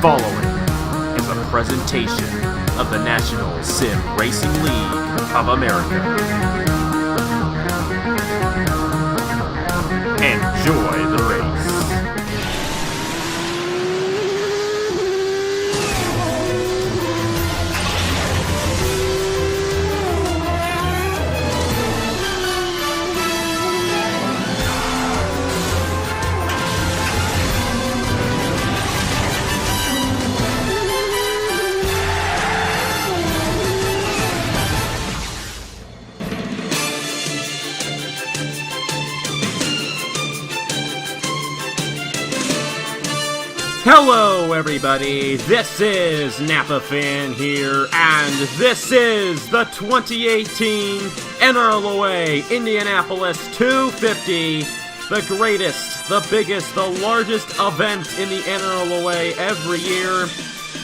following is a presentation of the National Sim Racing League of America. Enjoy the race. Hello everybody, this is Napa Fan here, and this is the 2018 NRLOA Indianapolis 250, the greatest, the biggest, the largest event in the NRLOA every year.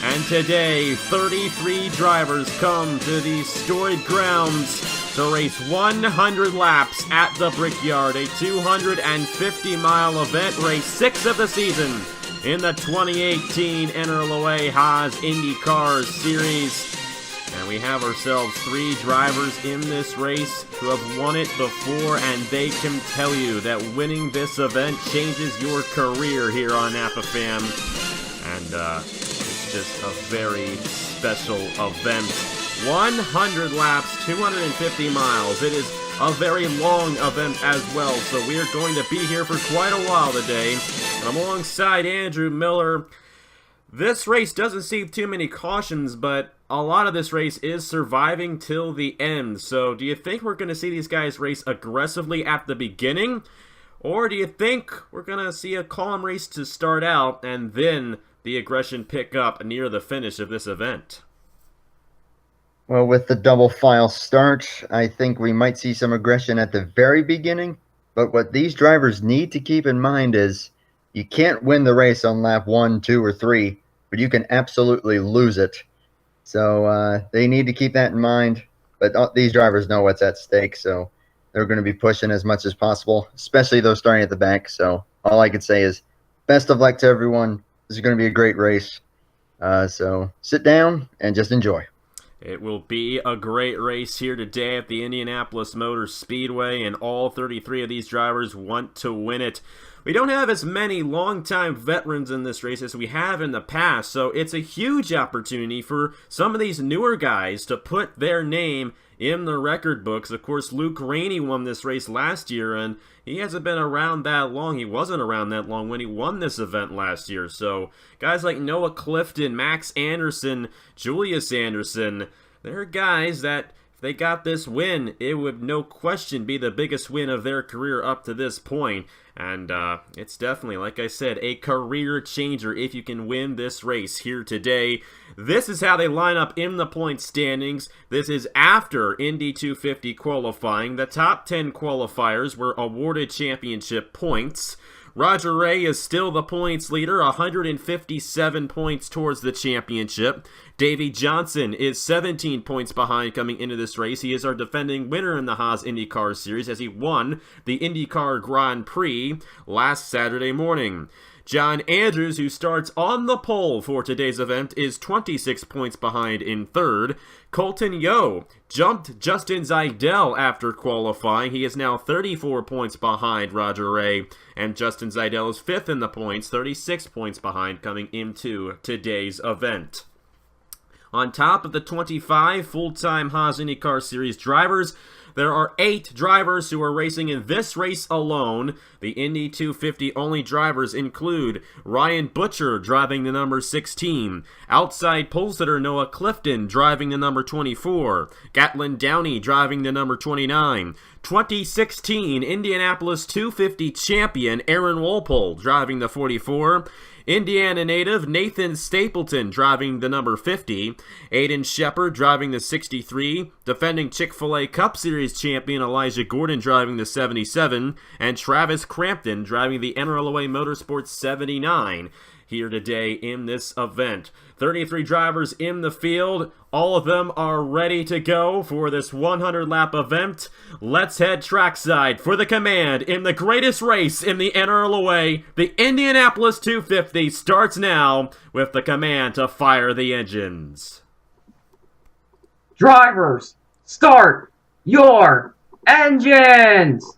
And today, 33 drivers come to these storied grounds to race 100 laps at the Brickyard, a 250-mile event, race 6 of the season in the 2018 NRLOA Haas IndyCar Series. And we have ourselves 3 drivers in this race who have won it before, and they can tell you that winning this event changes your career here on Napa Fan. And it's just a very special event. 100 laps, 250 miles. It is a very long event as well, so we are going to be here for quite a while today. I'm alongside Andrew Miller. This race doesn't see too many cautions, but a lot of this race is surviving till the end. So do you think we're going to see these guys race aggressively at the beginning? Or do you think we're going to see a calm race to start out and then the aggression pick up near the finish of this event? Well, with the double file start, I think we might see some aggression at the very beginning. But what these drivers need to keep in mind is you can't win the race on lap 1, 2, or 3, but you can absolutely lose it. So they need to keep that in mind. But these drivers know what's at stake, so they're going to be pushing as much as possible, especially those starting at the back. So all I can say is best of luck to everyone. This is going to be a great race. So sit down and just enjoy. It will be a great race here today at the Indianapolis Motor Speedway, and all 33 of these drivers want to win it. We don't have as many longtime veterans in this race as we have in the past, so it's a huge opportunity for some of these newer guys to put their name in the record books. Of course, Luke Rainey won this race last year, and he hasn't been around that long. He wasn't around that long when he won this event last year. So guys like Noah Clifton, Max Anderson, Julius Anderson, they're guys that if they got this win, it would no question be the biggest win of their career up to this point. And it's definitely, like I said, a career changer if you can win this race here today. This is how they line up in the point standings. This is after Indy 250 qualifying. The top 10 qualifiers were awarded championship points. Roger Ray is still the points leader, 157 points towards the championship. Davey Johnson is 17 points behind coming into this race. He is our defending winner in the Haas IndyCar Series as he won the IndyCar Grand Prix last Saturday morning. John Andrews, who starts on the pole for today's event, is 26 points behind in third. Colton Yohe jumped Justin Zajdel after qualifying. He is now 34 points behind Roger Ray, and Justin Zajdel is fifth in the points, 36 points behind coming into today's event. On top of the 25 full-time Haas IndyCar Series drivers, there are 8 drivers who are racing in this race alone. The Indy 250 only drivers include Ryan Butcher driving the number 16, outside pole sitter Noah Clifton driving the number 24, Gatlin Downey driving the number 29, 2016 Indianapolis 250 champion Aaron Walpole driving the 44, Indiana native Nathan Stapleton driving the number 50, Aiden Shepard driving the 63, defending Chick-fil-A Cup Series champion Elijah Gordon driving the 77, and Travis Crampton driving the NRLOA Motorsports 79. here today in this event. 33 drivers in the field. All of them are ready to go for this 100-lap event. Let's head trackside for the command in the greatest race in the NRLOA. The Indianapolis 250 starts now with the command to fire the engines. Drivers, start your engines!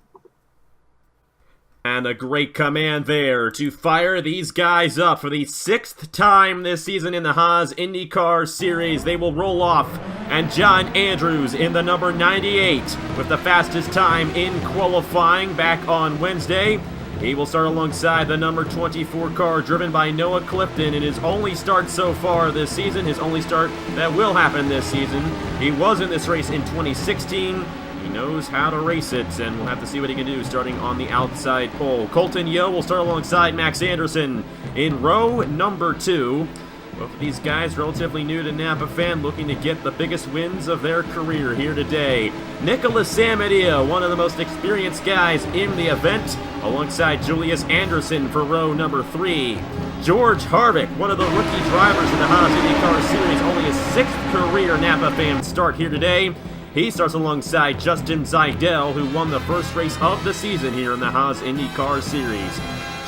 And a great command there to fire these guys up for the 6th time this season in the Haas IndyCar Series. They will roll off, and John Andrews in the number 98 with the fastest time in qualifying back on Wednesday. He will start alongside the number 24 car driven by Noah Clifton in his only start so far this season, his only start that will happen this season. He was in this race in 2016. He knows how to race it, and we'll have to see what he can do starting on the outside pole. Colton Yohe will start alongside Max Anderson in row number 2. Both of these guys relatively new to Napa fan, looking to get the biggest wins of their career here today. Nicolas Samudio, one of the most experienced guys in the event, alongside Julius Anderson for row number 3. George Harvick, one of the rookie drivers in the Haas IndyCar Series, only his 6th career Napa fan start here today. He starts alongside Justin Zajdel, who won the first race of the season here in the Haas IndyCar Series.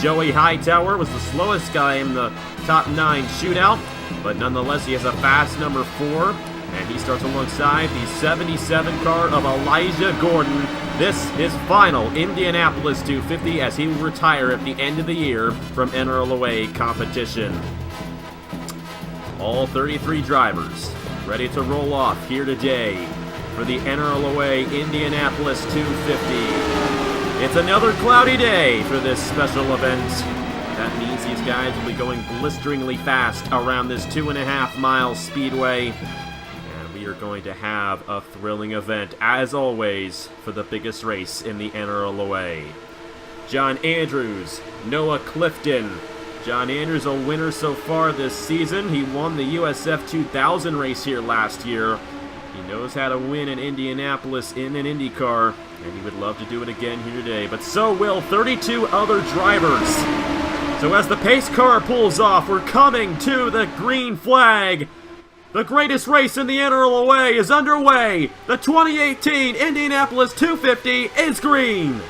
Joey Hightower was the slowest guy in the top 9 shootout, but nonetheless he has a fast number 4, and he starts alongside the 77 car of Elijah Gordon. This is final Indianapolis 250 as he will retire at the end of the year from NRLOA competition. All 33 drivers ready to roll off here today for the NRLOA Indianapolis 250. It's another cloudy day for this special event. That means these guys will be going blisteringly fast around this 2.5-mile speedway. And we are going to have a thrilling event, as always, for the biggest race in the NRLOA. John Andrews, Noah Clifton. John Andrews a winner so far this season. He won the USF 2000 race here last year. He knows how to win in Indianapolis in an IndyCar, and he would love to do it again here today. But so will 32 other drivers. So as the pace car pulls off, we're coming to the green flag. The greatest race in the NRLOA is underway. The 2018 Indianapolis 250 is green.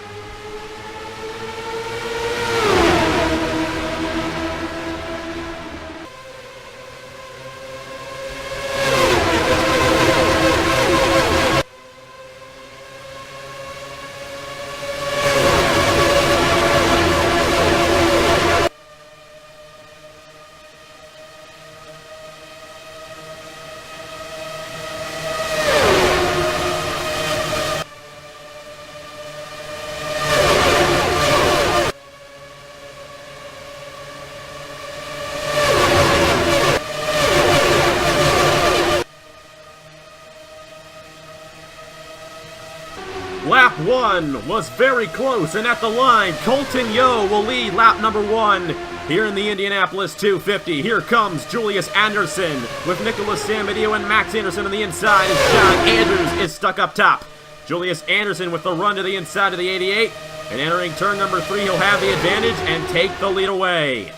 Lap 1 was very close, and at the line, Colton Yohe will lead lap number 1 here in the Indianapolis 250. Here comes Julius Anderson with Nicolas Samudio and Max Anderson on the inside as John Andrews is stuck up top. Julius Anderson with the run to the inside of the 88, and entering turn number 3, he'll have the advantage and take the lead away.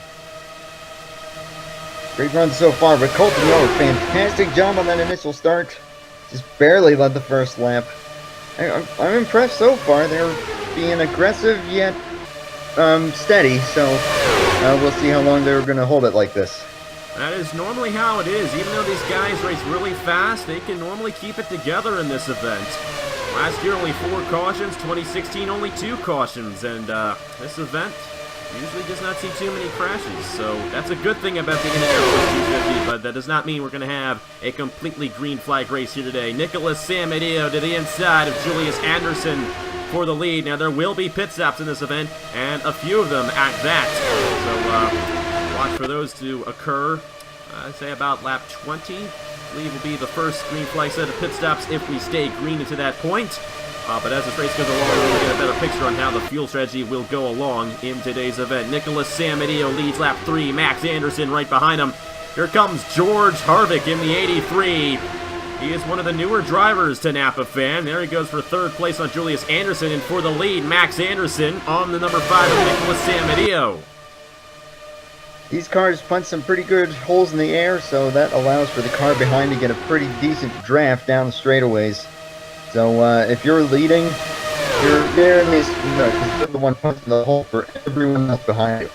Great run so far, but Colton Yohe, fantastic job on that initial start. Just barely led the first lap. I'm impressed so far. They're being aggressive yet steady, so we'll see how long they're going to hold it like this. That is normally how it is. Even though these guys race really fast, they can normally keep it together in this event. Last year only 4 cautions, 2016 only 2 cautions, and this event usually does not see too many crashes, so that's a good thing about the Indianapolis 250, but that does not mean we're going to have a completely green flag race here today. Nicolas Samudio to the inside of Julius Anderson for the lead. Now, there will be pit stops in this event, and a few of them at that, so watch for those to occur. I'd say about lap 20, I believe will be the first green flag set of pit stops if we stay green into that point. But as this race goes along, we'll get a better picture on how the fuel strategy will go along in today's event. Nicolas Samudio leads lap 3. Max Anderson right behind him. Here comes George Harvick in the 83. He is one of the newer drivers to Napa fan. There he goes for 3rd place on Julius Anderson, and for the lead, Max Anderson on the number 5 of Nicolas Samudio. These cars punch some pretty good holes in the air, so that allows for the car behind to get a pretty decent draft down the straightaways. So if you're leading, you're there in this, because you're the one punching the hole for everyone else behind you.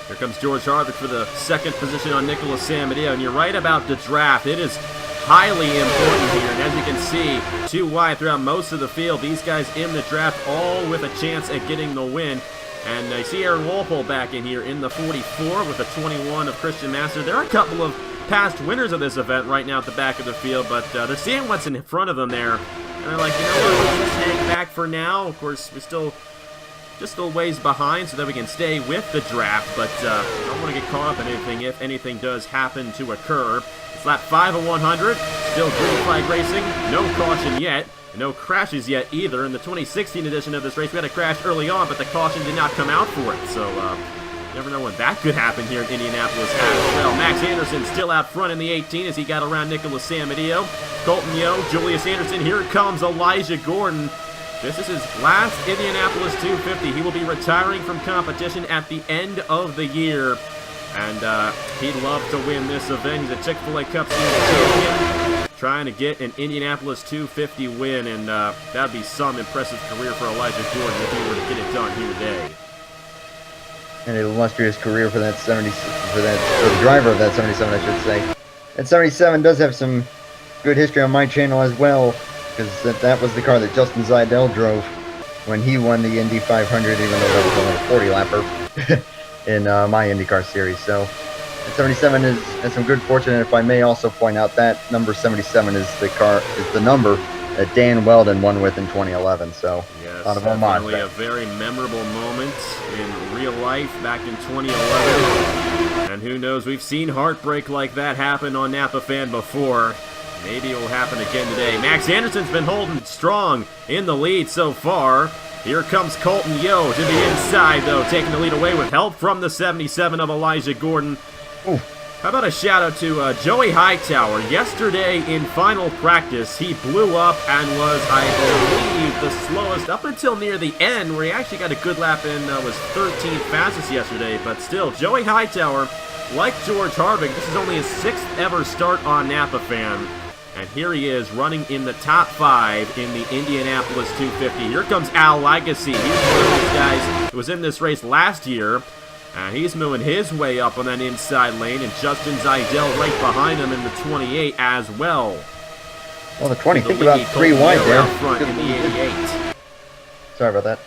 Here comes George Harvick for the second position on Nicolas Samudio, and you're right about the draft. It is highly important here, and as you can see, too wide throughout most of the field. These guys in the draft all with a chance at getting the win. And I see Aaron Walpole back in here in the 44 with the 21 of Christian Master. There are a couple of past winners of this event right now at the back of the field, but they're seeing what's in front of them there. And they're like, you know what, we'll just hang back for now. Of course, we're just a ways behind so that we can stay with the draft, but don't want to get caught up in anything if anything does happen to occur. It's lap 5 of 100, still green flag racing, no caution yet. No crashes yet either. In the 2016 edition of this race, we had a crash early on, but the caution did not come out for it. So, you never know when that could happen here in Indianapolis as well. Max Anderson still out front in the 18 as he got around Nicolas Samudio. Colton Yohe, Julius Anderson. Here comes Elijah Gordon. This is his last Indianapolis 250. He will be retiring from competition at the end of the year. And he'd love to win this event. He's a Chick-fil-A Cup Series champion, trying to get an Indianapolis 250 win, and that would be some impressive career for Elijah Gordon if he were to get it done here today. And an illustrious career for that for the driver of that 77, I should say. That 77 does have some good history on my channel as well, because that was the car that Justin Zajdel drove when he won the Indy 500, even though that was only a 40-lapper in my IndyCar series. So. 77 has some good fortune, and if I may also point out that number 77 is the number that Dan Weldon won with in 2011. So yes, a lot of homage. Definitely a very memorable moment in real life back in 2011. And who knows, we've seen heartbreak like that happen on Napa Fan before. Maybe it will happen again today. Max Anderson's been holding strong in the lead so far. Here comes Colton Yohe to the inside, though, taking the lead away with help from the 77 of Elijah Gordon. Ooh. How about a shout out to Joey Hightower? Yesterday in final practice, he blew up and was, I believe, the slowest up until near the end, where he actually got a good lap in, was 13th fastest yesterday. But still, Joey Hightower, like George Harvick, this is only his 6th ever start on Napa Fan. And here he is running in the top 5 in the Indianapolis 250. Here comes Al Legacy. He's one of those guys who was in this race last year. He's moving his way up on that inside lane, and Justin Zajdel right behind him in the 28 as well. Well, the 20, think about 3 wide there. Out front in the 88. Sorry about that.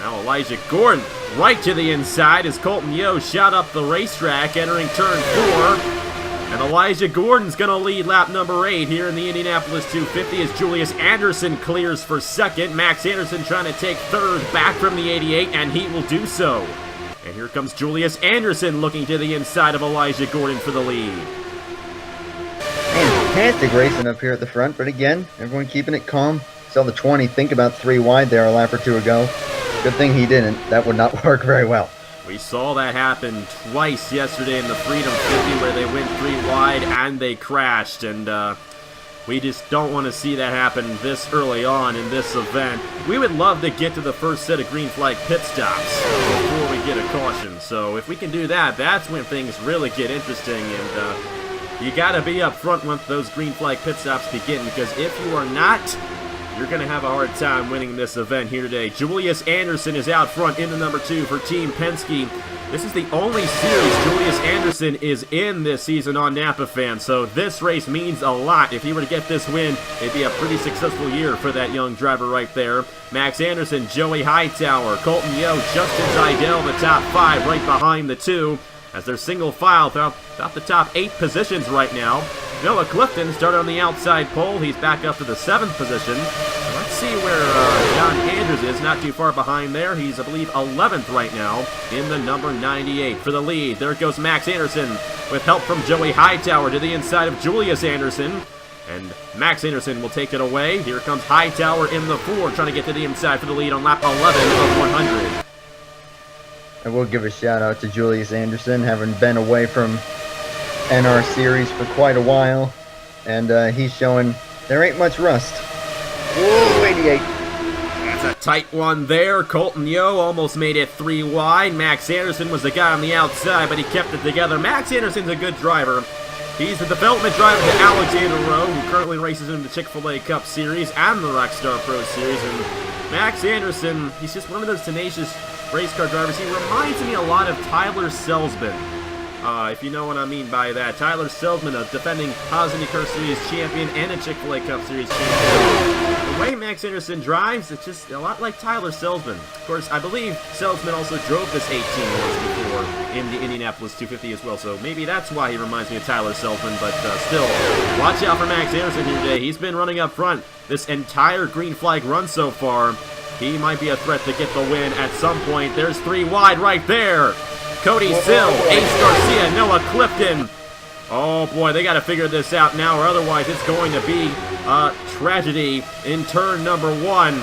Now Elijah Gordon right to the inside as Colton Yohe shot up the racetrack entering turn 4. And Elijah Gordon's going to lead lap number 8 here in the Indianapolis 250 as Julius Anderson clears for second. Max Anderson trying to take third back from the 88, and he will do so. And here comes Julius Anderson looking to the inside of Elijah Gordon for the lead. Fantastic racing up here at the front, but again, everyone keeping it calm. Saw the 20 think about 3 wide there a lap or 2 ago. Good thing he didn't. That would not work very well. We saw that happen twice yesterday in the Freedom 50 where they went 3 wide and they crashed, and we just don't want to see that happen this early on in this event. We would love to get to the first set of green flag pit stops before we get a caution, so if we can do that, that's when things really get interesting, and you got to be up front when those green flag pit stops begin, because if you are not, you're going to have a hard time winning this event here today. Julius Anderson is out front in the number 2 for Team Penske. This is the only series Julius Anderson is in this season on Napa Fan, so this race means a lot. If he were to get this win, it'd be a pretty successful year for that young driver right there. Max Anderson, Joey Hightower, Colton Yohe, Justin Zajdel, the top 5 right behind the 2. As they're single file throughout the top 8 positions right now. Noah Clifton started on the outside pole. He's back up to the 7th position. Let's see where John Andrews is. Not too far behind there. He's, I believe, 11th right now in the number 98 for the lead. There goes Max Anderson with help from Joey Hightower to the inside of Julius Anderson. And Max Anderson will take it away. Here comes Hightower in the 4, trying to get to the inside for the lead on lap 11 of 100. I will give a shout out to Julius Anderson, having been away from NR Series for quite a while, and he's showing there ain't much rust. Whoa, 88. That's It's a tight one there. Colton Yohe almost made it 3 wide. Max Anderson was the guy on the outside, but he kept it together. Max Anderson's a good driver. He's the development driver to Alexander Rowe, who currently races in the Chick-fil-A Cup Series and the Rockstar Pro Series. And Max Anderson, he's just one of those tenacious race car drivers. He reminds me a lot of Tyler Selzman, if you know what I mean by that. Tyler Selzman, a defending Haas IndyCar Series champion and a Chick-fil-A Cup Series champion. The way Max Anderson drives, it's just a lot like Tyler Selzman. Of course, I believe Selzman also drove this 18 once before in the Indianapolis 250 as well, so maybe that's why he reminds me of Tyler Selzman, but still, watch out for Max Anderson here today. He's been running up front this entire green flag run so far. He might be a threat to get the win at some point. There's 3 wide right there. Cody Sill, Ace Garcia, Noah Clifton. Oh boy, they got to figure this out now, or otherwise it's going to be a tragedy in turn number 1.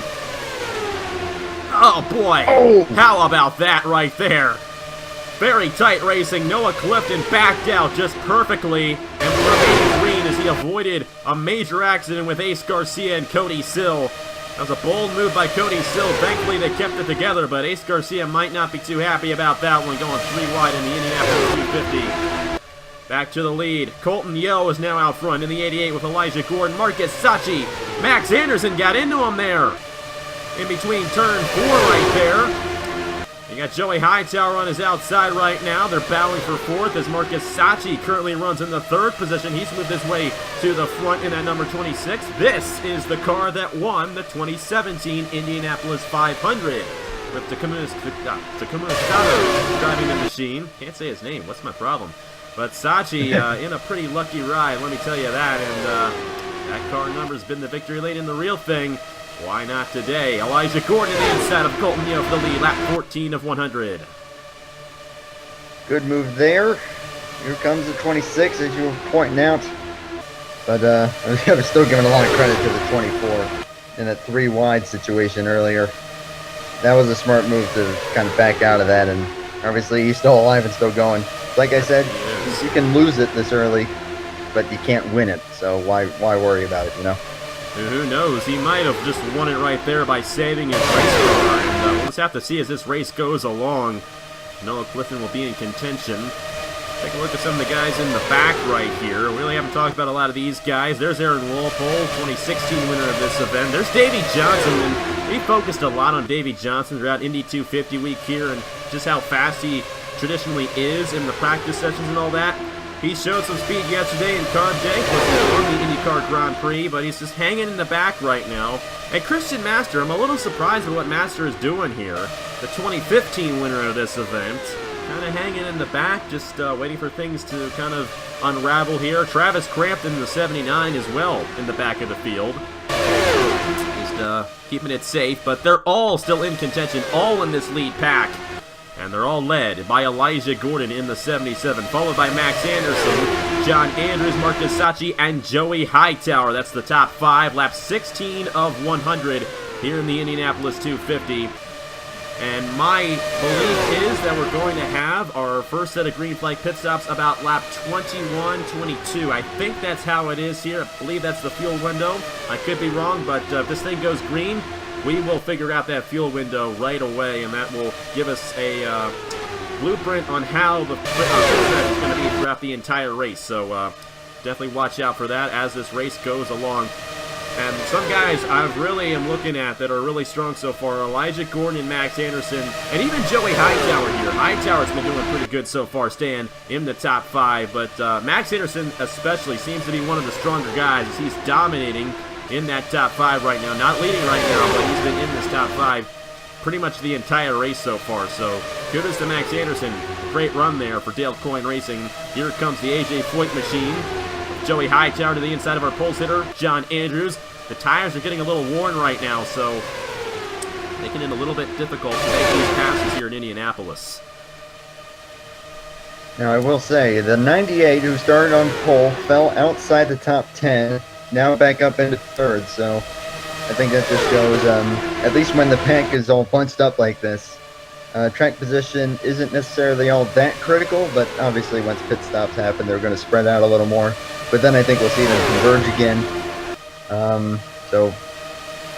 Oh boy, how about that right there? Very tight racing. Noah Clifton backed out just perfectly and remained green as he avoided a major accident with Ace Garcia and Cody Sill. That was a bold move by Cody Sill. Thankfully, they kept it together, but Ace Garcia might not be too happy about that one, going 3 wide in the Indianapolis 250. Back to the lead. Colton Yohe is now out front in the 88 with Elijah Gordon, Marcus Sachi. Max Anderson got into him there. In between turn 4 right there. You got Joey Hightower on his outside right now. They're battling for 4th as Marcus Sachi currently runs in the 3rd position. He's moved his way to the front in that number 26. This is the car that won the 2017 Indianapolis 500 with Takuma Sato driving the machine. Can't say his name. What's my problem? But Sachi in a pretty lucky ride, let me tell you that. And that car number's been the victory lane in the real thing. Why not today? Elijah Gordon the inside of Colton Yohe for the lead, lap 14 of 100. Good move there. Here comes the 26, as you were pointing out. But I was still giving a lot of credit to the 24 in that 3 wide situation earlier. That was a smart move to kind of back out of that, and obviously he's still alive and still going. Like I said, you can lose it this early, but you can't win it, so why worry about it, you know? Who knows? He might have just won it right there by saving his race car. And we'll just have to see as this race goes along. Noah Clifton will be in contention. Take a look at some of the guys in the back right here. We really haven't talked about a lot of these guys. There's Aaron Walpole, 2016 winner of this event. There's Davey Johnson, and we focused a lot on Davey Johnson throughout Indy 250 week here and just how fast he traditionally is in the practice sessions and all that. He showed some speed yesterday in Carb Day, won the IndyCar Grand Prix, but he's just hanging in the back right now. And Christian Master, I'm a little surprised at what Master is doing here. The 2015 winner of this event, kind of hanging in the back, just waiting for things to kind of unravel here. Travis Crampton, the 79, as well in the back of the field. Just keeping it safe, but they're all still in contention, all in this lead pack. And they're all led by Elijah Gordon in the 77, followed by Max Anderson, John Andrews, Marcus Sachi, and Joey Hightower. That's the top 5, lap 16 of 100 here in the Indianapolis 250. And my belief is that we're going to have our first set of green flag pit stops about lap 21-22. I think that's how it is here. I believe that's the fuel window. I could be wrong, but if this thing goes green, we will figure out that fuel window right away, and that will give us a blueprint on how the pit stop is going to be throughout the entire race. So definitely watch out for that as this race goes along. And some guys I really am looking at that are really strong so far, Elijah Gordon and Max Anderson, and even Joey Hightower here. Hightower's been doing pretty good so far, staying in the top 5, but Max Anderson especially seems to be one of the stronger guys as he's dominating in that top 5 right now. Not leading right now, but he's been in this top 5 pretty much the entire race so far. So kudos to Max Anderson. Great run there for Dale Coyne Racing. Here comes the AJ Foyt machine. Joey Hightower to the inside of our pulse hitter, John Andrews. The tires are getting a little worn right now, so making it a little bit difficult to make these passes here in Indianapolis. Now I will say, the 98 who started on pole fell outside the top 10, now back up into 3rd, so I think that just shows, at least when the pack is all bunched up like this, track position isn't necessarily all that critical, but obviously once pit stops happen, they're going to spread out a little more. But then I think we'll see them converge again. So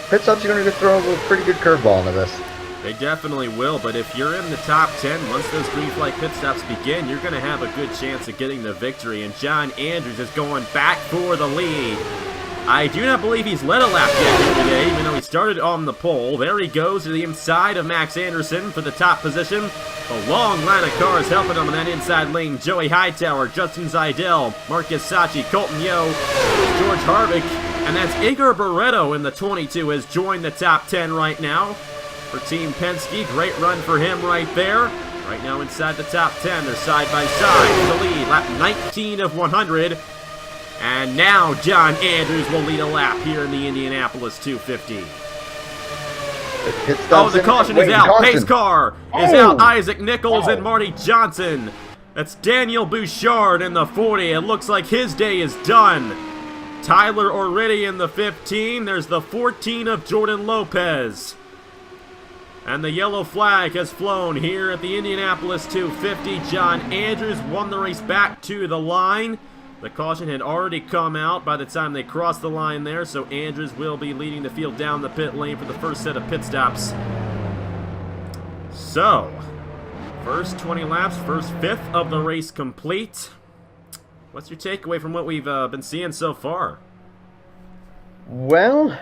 pit stops are going to throw a pretty good curveball into this. They definitely will, but if you're in the top 10, once those green flag pit stops begin, you're going to have a good chance of getting the victory. And John Andrews is going back for the lead. I do not believe he's led a lap yet here today, even though he started on the pole. There he goes to the inside of Max Anderson for the top position. A long line of cars helping him in that inside lane. Joey Hightower, Justin Zajdel, Marcus Sachi, Colton Yohe, George Harvick, and that's Igor Barreto in the 22 has joined the top 10 right now. For Team Penske, great run for him right there. Right now inside the top 10, they're side by side in the lead. Lap 19 of 100. And now John Andrews will lead a lap here in the Indianapolis 250. Oh, the caution is out. Pace car is out. Isaac Nichols and Marty Johnson. That's Daniel Bouchard in the 40. It looks like his day is done. Tyler already in the 15. There's the 14 of Jordan Lopez. And the yellow flag has flown here at the Indianapolis 250. John Andrews won the race back to the line. The caution had already come out by the time they crossed the line there, so Andrews will be leading the field down the pit lane for the first set of pit stops. So, first 20 laps, first fifth of the race complete. What's your takeaway from what we've been seeing so far? Well,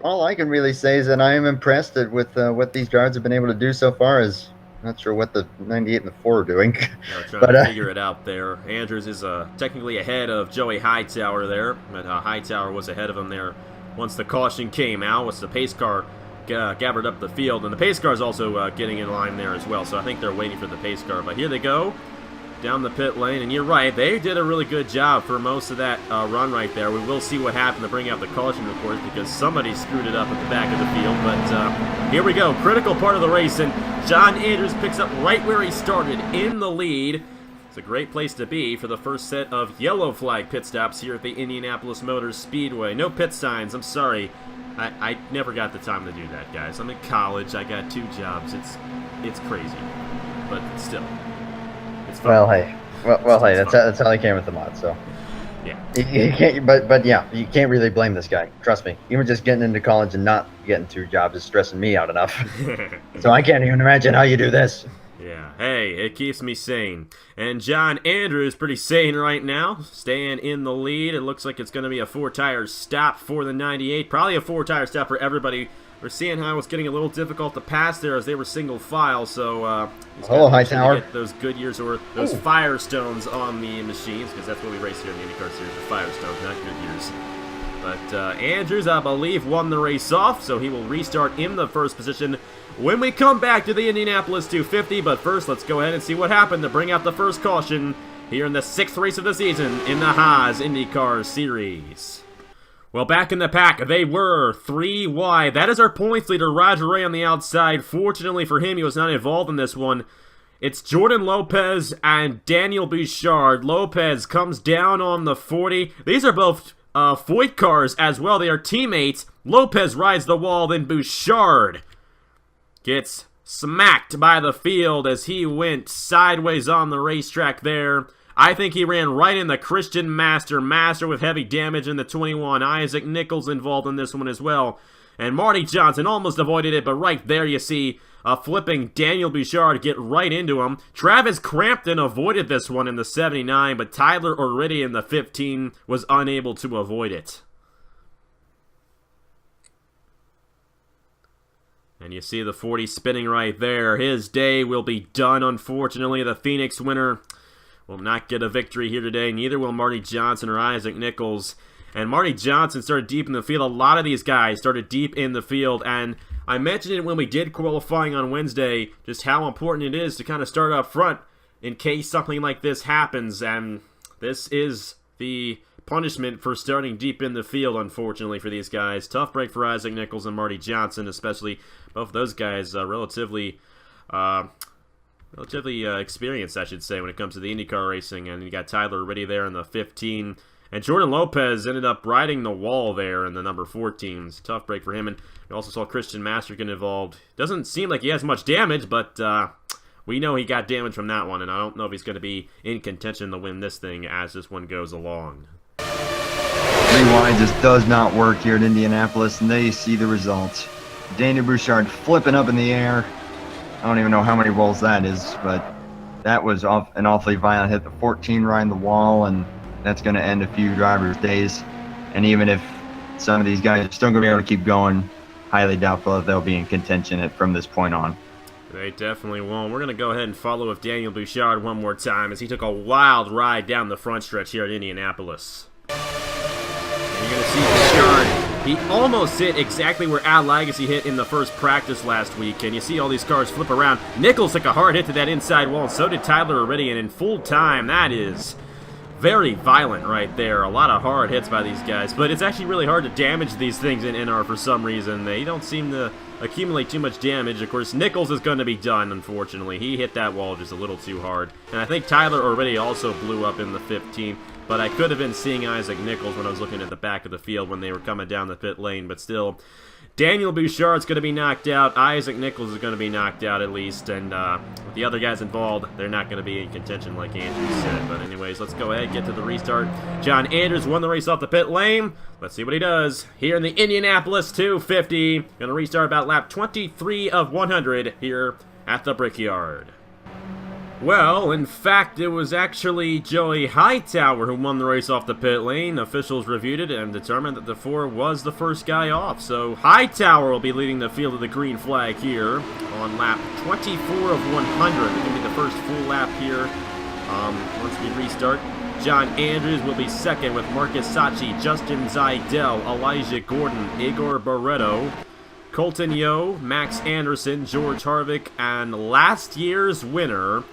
all I can really say is that I am impressed with what these drivers have been able to do so far. Not sure what the 98 and the 4 are doing. Trying to figure it out there. Andrews is technically ahead of Joey Hightower there, but Hightower was ahead of him there once the caution came out. Once the pace car gathered up the field, and the pace car is also getting in line there as well, so I think they're waiting for the pace car. But here they go down the pit lane, and you're right, they did a really good job for most of that run right there. We will see what happened to bring out the caution, of course, because somebody screwed it up at the back of the field. But here we go, critical part of the race, and John Andrews picks up right where he started in the lead. It's a great place to be for the first set of yellow flag pit stops here at the Indianapolis Motor Speedway. No pit signs, I'm sorry. I never got the time to do that, guys. I'm in college, I got 2 jobs. It's crazy, but still. Well, hey, that's how I came with the mod. So, yeah, you can't. But yeah, you can't really blame this guy. Trust me. Even just getting into college and not getting 2 jobs is stressing me out enough. So I can't even imagine how you do this. Yeah. Hey, it keeps me sane. And John Andrews pretty sane right now, staying in the lead. It looks like it's going to be a 4-tire stop for the 98. Probably a 4-tire stop for everybody. We're seeing how it's getting a little difficult to pass there as they were single file, so he's got Hightower. Get those Goodyears or those Firestones on the machines, because that's what we race here in the IndyCar Series, the Firestones, not Goodyears. But Andrews, I believe, won the race off, so he will restart in the first position when we come back to the Indianapolis 250. But first, let's go ahead and see what happened to bring out the first caution here in the 6th race of the season in the Haas IndyCar Series. Well, back in the pack, they were 3 wide. That is our points leader, Roger Ray, on the outside. Fortunately for him, he was not involved in this one. It's Jordan Lopez and Daniel Bouchard. Lopez comes down on the 40. These are both Foyt cars as well. They are teammates. Lopez rides the wall, then Bouchard gets smacked by the field as he went sideways on the racetrack there. I think he ran right in the Christian Master with heavy damage in the 21. Isaac Nichols involved in this one as well. And Marty Johnson almost avoided it, but right there you see flipping Daniel Bouchard get right into him. Travis Crampton avoided this one in the 79, but Tyler already in the 15 was unable to avoid it. And you see the 40 spinning right there. His day will be done, unfortunately. The Phoenix winner will not get a victory here today. Neither will Marty Johnson or Isaac Nichols. And Marty Johnson started deep in the field. A lot of these guys started deep in the field. And I mentioned it when we did qualifying on Wednesday, just how important it is to kind of start up front in case something like this happens. And this is the punishment for starting deep in the field, unfortunately, for these guys. Tough break for Isaac Nichols and Marty Johnson, especially. Both those guys relatively experienced, I should say, when it comes to the IndyCar racing. And you got Tyler already there in the 15. And Jordan Lopez ended up riding the wall there in the number 14. It's a tough break for him. And you also saw Christian Master get involved. Doesn't seem like he has much damage, but we know he got damage from that one. And I don't know if he's going to be in contention to win this thing as this one goes along. Rewind just does not work here at Indianapolis, and they see the results. Daniel Bouchard flipping up in the air. I don't even know how many rolls that is, but that was an awfully violent hit. The 14 right in the wall, and that's going to end a few drivers' days. And even if some of these guys are still going to be able to keep going, highly doubtful that they'll be in contention from this point on. They definitely won't. We're going to go ahead and follow with Daniel Bouchard one more time as he took a wild ride down the front stretch here at Indianapolis. And you're going to see Bouchard. He almost hit exactly where Al Lagasse hit in the first practice last week, and you see all these cars flip around. Nichols took a hard hit to that inside wall, and so did Tyler already, and in full time, that is very violent right there. A lot of hard hits by these guys, but it's actually really hard to damage these things in NR for some reason. They don't seem to accumulate too much damage. Of course, Nichols is going to be done, unfortunately. He hit that wall just a little too hard, and I think Tyler already also blew up in the 15. But I could have been seeing Isaac Nichols when I was looking at the back of the field when they were coming down the pit lane. But still, Daniel Bouchard's going to be knocked out. Isaac Nichols is going to be knocked out at least. And with the other guys involved, they're not going to be in contention like Andrew said. But anyways, let's go ahead and get to the restart. John Andrews won the race off the pit lane. Let's see what he does here in the Indianapolis 250. Going to restart about lap 23 of 100 here at the Brickyard. Well, in fact, it was actually Joey Hightower who won the race off the pit lane. Officials reviewed it and determined that the 4 was the first guy off. So Hightower will be leading the field of the green flag here on lap 24 of 100. It's going to be the first full lap here once we restart. John Andrews will be second with Marcus Sacchi, Justin Zajdel, Elijah Gordon, Igor Barreto, Colton Yohe, Max Anderson, George Harvick, and last year's winner,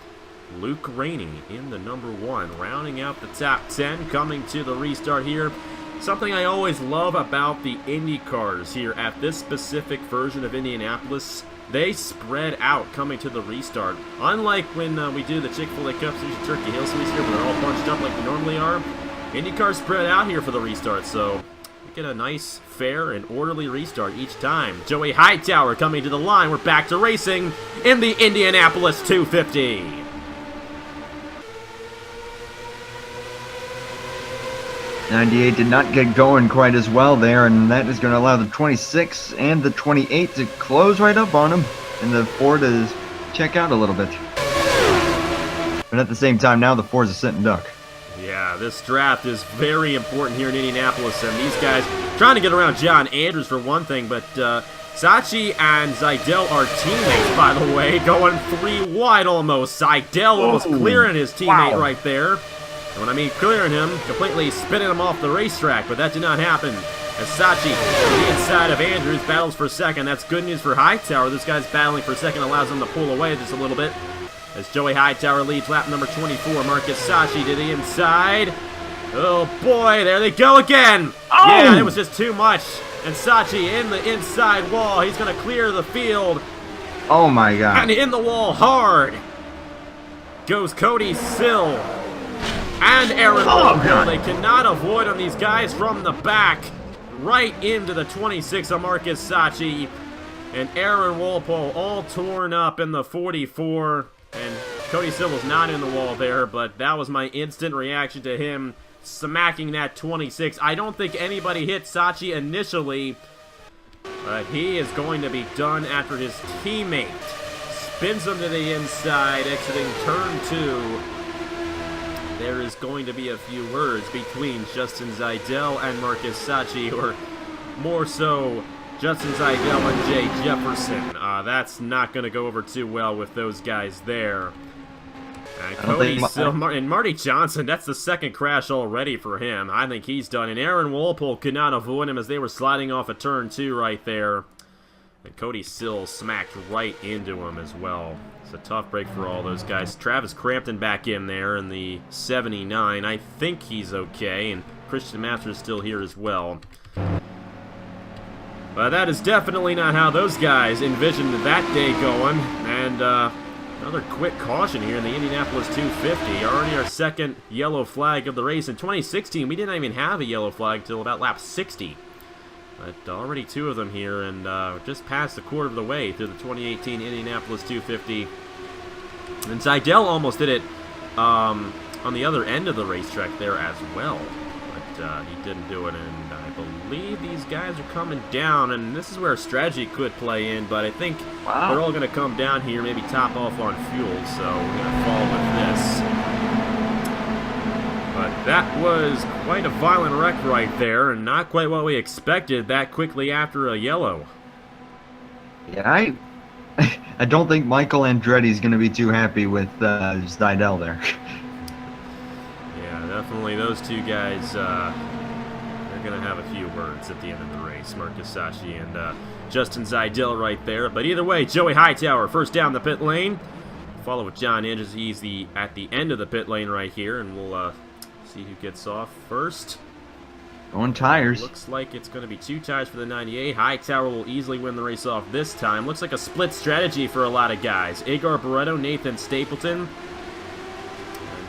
Luke Rainey in the number 1, rounding out the top 10, coming to the restart here. Something I always love about the IndyCars here at this specific version of Indianapolis, they spread out coming to the restart. Unlike when we do the Chick-fil-A Cup Series and Turkey Hill Series here, where they're all bunched up like they normally are, IndyCars spread out here for the restart, so we get a nice, fair, and orderly restart each time. Joey Hightower coming to the line. We're back to racing in the Indianapolis 250. 98 did not get going quite as well there, and that is going to allow the 26 and the 28 to close right up on him, and the 4 to check out a little bit. But at the same time, now the 4 is a sitting duck. Yeah, this draft is very important here in Indianapolis, and these guys trying to get around John Andrews for one thing, but Sacchi and Zajdel are teammates, by the way, going 3 wide almost. Zajdel almost clearing his teammate right there. And when I mean clearing him, completely spinning him off the racetrack, but that did not happen. As Sacchi, on the inside of Andrews, battles for second. That's good news for Hightower. This guy's battling for second, allows him to pull away just a little bit. As Joey Hightower leads lap number 24, Marcus Sacchi to the inside. Oh boy, there they go again. Oh! Yeah, it was just too much. And Sacchi in the inside wall. He's going to clear the field. Oh my God. And in the wall hard goes Cody Sill. And Aaron Walpole. They cannot avoid him. These guys from the back. Right into the 26 of Marcus Sacchi. And Aaron Walpole all torn up in the 44. And Cody Sill was not in the wall there, but that was my instant reaction to him smacking that 26. I don't think anybody hit Sacchi initially, but he is going to be done after his teammate spins him to the inside, exiting turn 2. There is going to be a few words between Justin Zajdel and Marcus Sacchi, or more so, Justin Zajdel and Jay Jefferson. That's not going to go over too well with those guys there. And Cody Sill and Marty Johnson, that's the second crash already for him. I think he's done. And Aaron Walpole could not avoid him as they were sliding off a turn 2 right there. And Cody Sill smacked right into him as well. It's a tough break for all those guys. Travis Crampton back in there in the 79. I think he's okay. And Christian Masters still here as well. But that is definitely not how those guys envisioned that day going. And another quick caution here in the Indianapolis 250. Already our second yellow flag of the race. In 2016, we didn't even have a yellow flag till about lap 60. But already 2 of them here, and just past a quarter of the way through the 2018 Indianapolis 250. And Zajdel almost did it on the other end of the racetrack there as well. he didn't do it, and I believe these guys are coming down, and this is where strategy could play in, but I think they're all going to come down here, maybe top off on fuel, so we're going to fall with this. But that was quite a violent wreck right there, and not quite what we expected that quickly after a yellow. Yeah, I don't think Michael Andretti's going to be too happy with Zajdel there. Yeah, definitely those two guys, they're going to have a few words at the end of the race. Marcus Sachi and Justin Zajdel right there. But either way, Joey Hightower first down the pit lane. Follow with John Andrews. He's at the end of the pit lane right here, and we'll see who gets off first. On tires. Looks like it's going to be 2 tires for the 98. Hightower will easily win the race off this time. Looks like a split strategy for a lot of guys. Agar Barretto, Nathan Stapleton.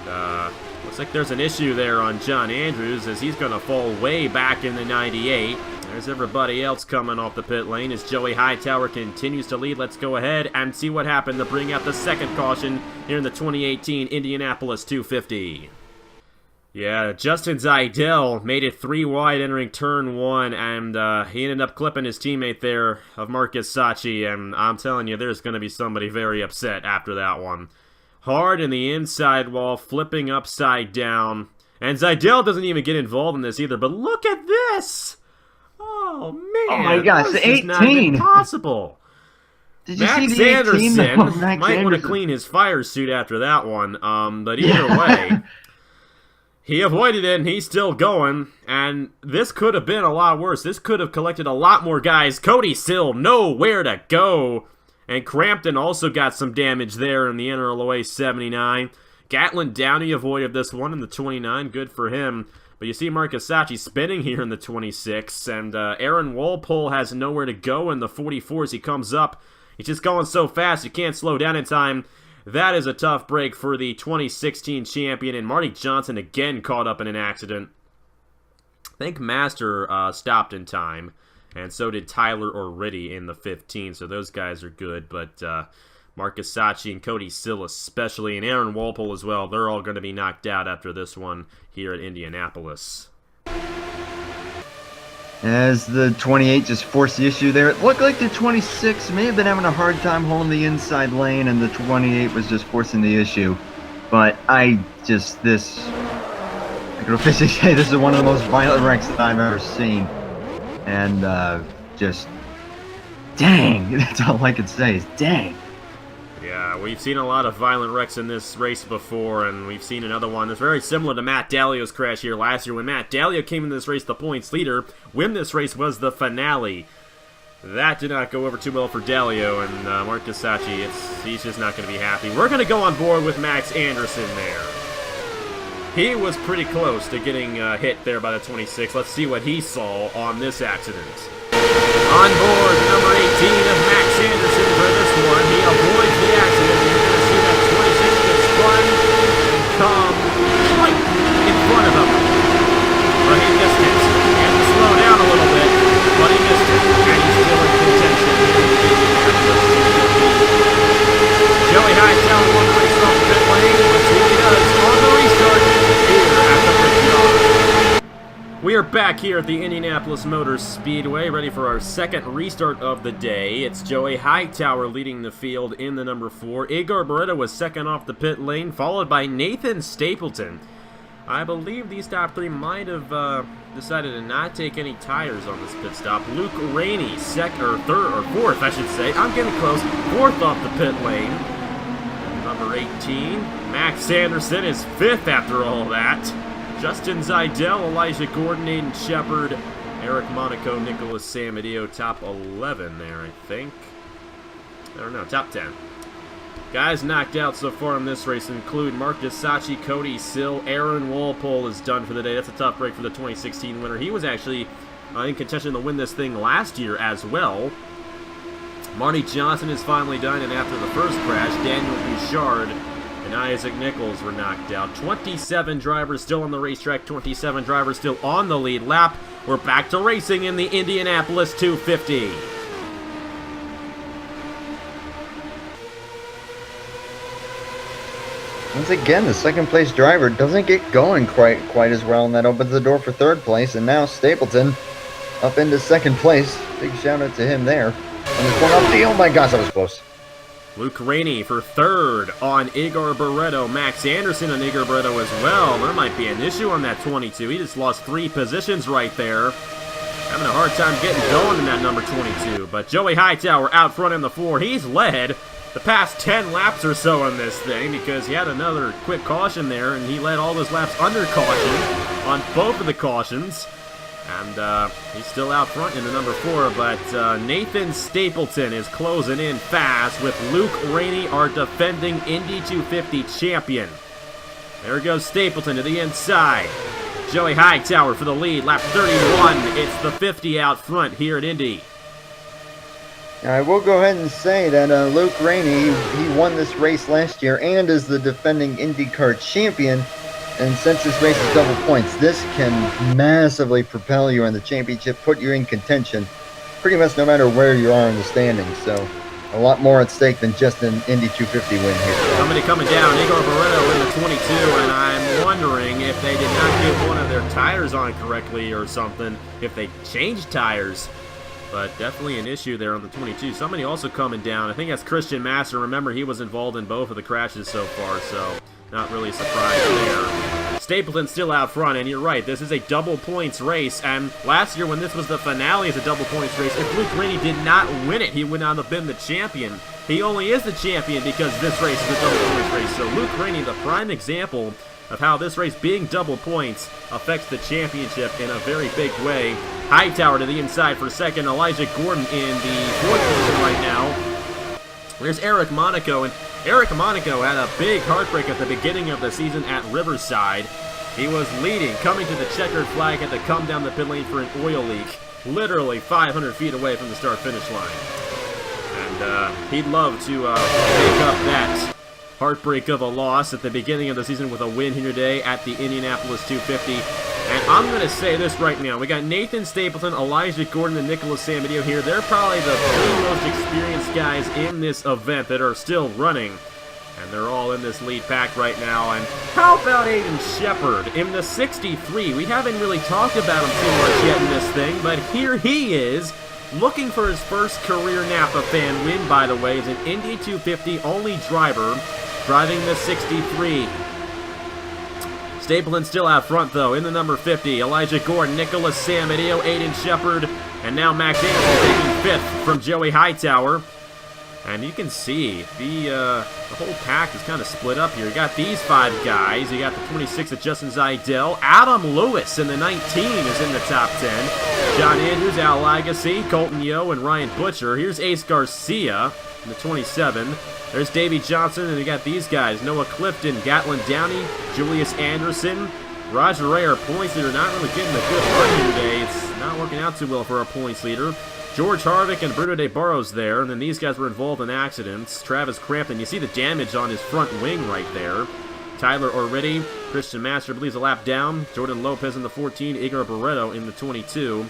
And looks like there's an issue there on John Andrews as he's going to fall way back in the 98. There's everybody else coming off the pit lane as Joey Hightower continues to lead. Let's go ahead and see what happened to bring out the second caution here in the 2018 Indianapolis 250. Yeah, Justin Zajdel made it 3 wide entering turn 1, and he ended up clipping his teammate there of Marcus Sachi, and I'm telling you, there's going to be somebody very upset after that one. Hard in the inside wall, flipping upside down, and Zajdel doesn't even get involved in this either, but look at this! Oh, man! Oh my gosh, this 18! Is not even possible. Did you Max see the 18? Anderson No, Max might want to Anderson. clean his fire suit after that one, but either way... He avoided it, and he's still going, and this could have been a lot worse. This could have collected a lot more guys. Cody Sill, nowhere to go. And Crampton also got some damage there in the NRLOA 79. Gatlin Downey avoided this one in the 29. Good for him. But you see Marcus Sachi spinning here in the 26, and Aaron Walpole has nowhere to go in the 44 as he comes up. He's just going so fast, you can't slow down in time. That is a tough break for the 2016 champion, and Marty Johnson again caught up in an accident. I think Master stopped in time, and so did Tyler O'Riddy in the 15, so those guys are good, but Marcus Sachi and Cody Sill especially, and Aaron Walpole as well, they're all going to be knocked out after this one here at Indianapolis. As the 28 just forced the issue there, it looked like the 26 may have been having a hard time holding the inside lane, and the 28 was just forcing the issue. But I can officially say this is one of the most violent wrecks that I've ever seen. And just, dang, that's all I can say is dang. Yeah, we've seen a lot of violent wrecks in this race before, and we've seen another one that's very similar to Matt Dallio's crash here last year. When Matt Dallio came into this race the points leader, win this race was the finale. That did not go over too well for Dallio, and Marcus Sachi, he's just not going to be happy. We're going to go on board with Max Anderson there. He was pretty close to getting hit there by the 26. Let's see what he saw on this accident. On board, number 18 of Max Anderson for this one. He avoids the accident. You're going to see that 26 get spun and come right in front of him. But he missed it. He had to slow down a little bit, but he missed it. And he's still in contention. Joey Hightower won the race off the pit lane. Let's see what he does on the restart here at the Brickyard. We are back here at the Indianapolis Motor Speedway, ready for our second restart of the day. It's Joey Hightower leading the field in the number 4. Igor Barretto was second off the pit lane, followed by Nathan Stapleton. I believe these top 3 might have decided to not take any tires on this pit stop. Luke Rainey, fourth, I should say. I'm getting close. 4th off the pit lane. Number 18, Max Anderson is 5th after all that. Justin Zajdel, Elijah Gordon, Aiden Shepard, Eric Monaco, Nicolas Samudio, top 11 there, I think. I don't know, top 10. Guys knocked out so far in this race include Marcus Sachi, Cody Sill, Aaron Walpole is done for the day. That's a tough break for the 2016 winner. He was actually in contention to win this thing last year as well. Marty Johnson is finally done, and after the first crash, Daniel Bouchard and Isaac Nichols were knocked out. 27 drivers still on the racetrack, 27 drivers still on the lead lap. We're back to racing in the Indianapolis 250. Once again, the second place driver doesn't get going quite as well, and that opens the door for third place. And now Stapleton up into second place. Big shout out to him there. And this one up the, oh my gosh, that was close. Luke Rainey for third on Igor Barreto. Max Anderson on Igor Barreto as well. There might be an issue on that 22. He just lost 3 positions right there. Having a hard time getting going in that number 22. But Joey Hightower out front in the 4. He's led the past 10 laps or so on this thing because he had another quick caution there, and he led all those laps under caution on both of the cautions. And he's still out front in the number 4, but Nathan Stapleton is closing in fast with Luke Rainey, our defending Indy 250 champion. There goes Stapleton to the inside. Joey Hightower for the lead, lap 31. It's the 50 out front here at Indy. I will go ahead and say that Luke Rainey, he won this race last year and is the defending IndyCar champion. And since this race is double points, this can massively propel you in the championship, put you in contention, pretty much no matter where you are in the standings. So a lot more at stake than just an Indy 250 win here. Somebody coming down, Igor Barreto in the 22, and I'm wondering if they did not get one of their tires on correctly or something, if they changed tires. But definitely an issue there on the 22. Somebody also coming down. I think that's Christian Master. Remember, he was involved in both of the crashes so far, so not really surprised there. Stapleton's still out front, and you're right, this is a double points race. And last year when this was the finale as a double points race, if Luke Rainey did not win it, he would not have been the champion. He only is the champion because this race is a double points race. So Luke Rainey, the prime example of how this race being double points affects the championship in a very big way. Hightower to the inside for second. Elijah Gordon in the 4th position right now. There's Eric Monaco, and Eric Monaco had a big heartbreak at the beginning of the season at Riverside. He was leading, coming to the checkered flag, had to come down the pit lane for an oil leak, literally 500 feet away from the start-finish line. And he'd love to make up that heartbreak of a loss at the beginning of the season with a win here today at the Indianapolis 250. And I'm going to say this right now. We got Nathan Stapleton, Elijah Gordon, and Nicolas Samudio here. They're probably the 3 most experienced guys in this event that are still running. And they're all in this lead pack right now. And how about Aiden Shepard in the 63? We haven't really talked about him too much yet in this thing, but here he is, looking for his first career Napa fan win, by the way, as an Indy 250 only driver, driving the 63. Stapleton still out front, though, in the number 50. Elijah Gordon, Nicolas Samudio, Aiden Shepard, and now Max Anderson taking 5th from Joey Hightower. And you can see the whole pack is kind of split up here. You got these 5 guys. You got the 26 of Justin Zajdel. Adam Lewis in the 19 is in the top 10. John Andrews, Al Lagasse, Colton Yohe, and Ryan Butcher. Here's Ace Garcia in the 27. There's Davey Johnson, and you got these guys. Noah Clifton, Gatlin Downey, Julius Anderson, Roger Ray, our points leader, not really getting a good run here today. It's not working out too well for our points leader. George Harvick and Bruno De Barros there, and then these guys were involved in accidents. Travis Crampton, you see the damage on his front wing right there. Tyler O'Reilly, Christian Master believes a lap down. Jordan Lopez in the 14, Igor Barreto in the 22.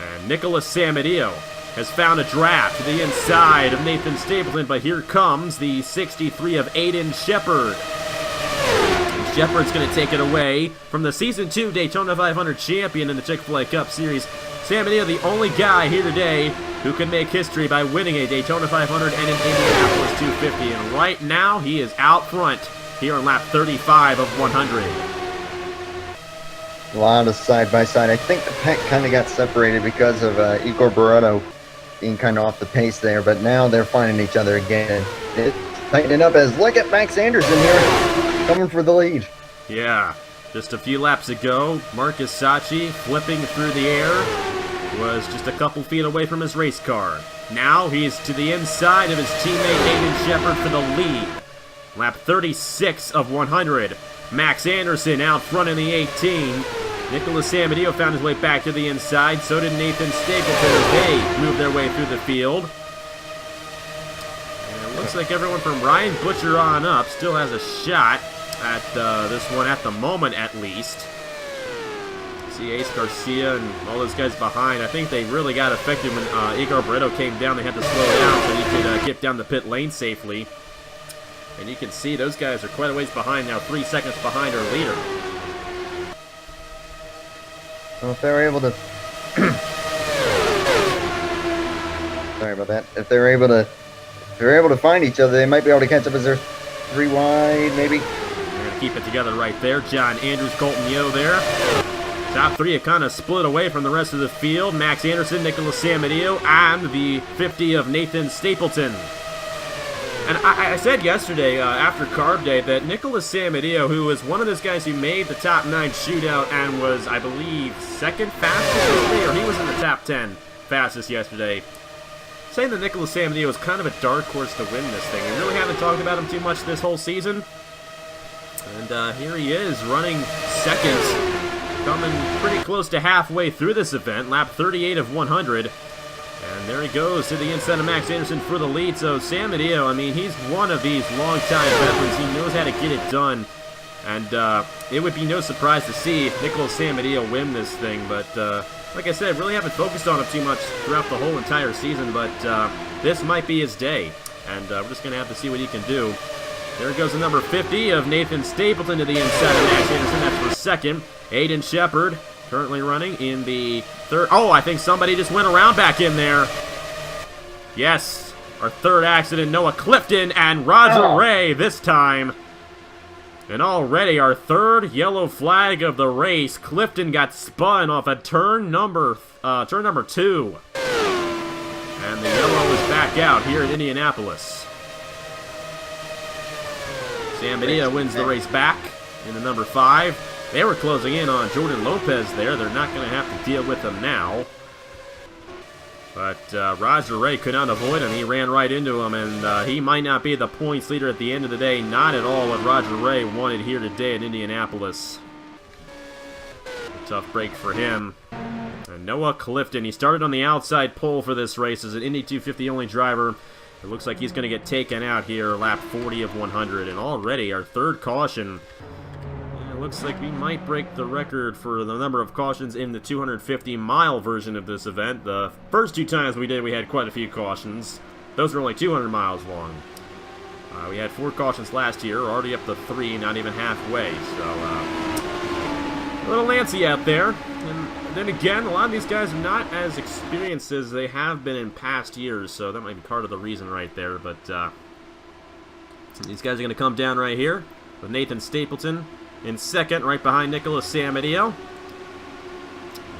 And Nicolas Samudio has found a draft to the inside of Nathan Stapleton, but here comes the 63 of Aiden Shepard. Shepard's going to take it away from the Season 2 Daytona 500 champion in the Chick-fil-A Cup Series. Samudio, the only guy here today who can make history by winning a Daytona 500 and an Indianapolis 250. And right now, he is out front here on lap 35 of 100. A lot of side-by-side. I think the pack kind of got separated because of Igor Barreto being kind of off the pace there, but now they're finding each other again. It's tightening up as look at Max Anderson here, coming for the lead. Yeah, just a few laps ago, Marcus Sachi flipping through the air was just a couple feet away from his race car. Now he's to the inside of his teammate Aiden Shepard for the lead. Lap 36 of 100. Max Anderson out front in the 18. Nicolas Samudio found his way back to the inside. So did Nathan Stapleton. They moved their way through the field. And it looks like everyone from Ryan Butcher on up still has a shot at this one at the moment, at least. See Ace Garcia and all those guys behind. I think they really got affected when Igor Barreto came down. They had to slow down so he could get down the pit lane safely. And you can see those guys are quite a ways behind now, 3 seconds behind our leader. Well, if they're able to... Sorry about that. If they're able to find each other, they might be able to catch up as they're 3 wide, maybe. They're going to keep it together right there. John Andrews, Colton Yohe there. Top 3 have kind of split away from the rest of the field. Max Anderson, Nicolas Samudio, and the 50 of Nathan Stapleton. And I said yesterday, after Carb Day, that Nicolas Samudio, who was one of those guys who made the top 9 shootout and was, I believe, second fastest yesterday, or he was in the top 10 fastest yesterday, saying that Nicolas Samudio is kind of a dark horse to win this thing. We really haven't talked about him too much this whole season. And here he is, running second, coming pretty close to halfway through this event, lap 38 of 100. And there he goes to the inside of Max Anderson for the lead. So Samudio, I mean, he's one of these long-time veterans. He knows how to get it done. And it would be no surprise to see Nicolas Samudio win this thing. But like I said, really haven't focused on him too much throughout the whole entire season. But this might be his day. And we're just going to have to see what he can do. There goes the number 50 of Nathan Stapleton to the inside of Max Anderson. That's for second. Aiden Shepard currently running in the third. Oh, I think somebody just went around back in there. Yes, our third accident, Noah Clifton and Roger Ray this time. And already our third yellow flag of the race. Clifton got spun off at turn number 2. And the yellow is back out here at Indianapolis. Samudio wins the race back in the number 5. They were closing in on Jordan Lopez there. They're not going to have to deal with him now. But Roger Ray could not avoid him. He ran right into him, and he might not be the points leader at the end of the day. Not at all what Roger Ray wanted here today at Indianapolis. A tough break for him. And Noah Clifton, he started on the outside pole for this race as an Indy 250 only driver. It looks like he's going to get taken out here, lap 40 of 100. And already our third caution. It looks like we might break the record for the number of cautions in the 250-mile version of this event. The first 2 times we did, we had quite a few cautions. Those were only 200 miles long. We had 4 cautions last year, already up to 3, not even halfway. So, a little antsy out there. And then again, a lot of these guys are not as experienced as they have been in past years, so that might be part of the reason right there. But these guys are going to come down right here with Nathan Stapleton in second, right behind Nicolas Samudio.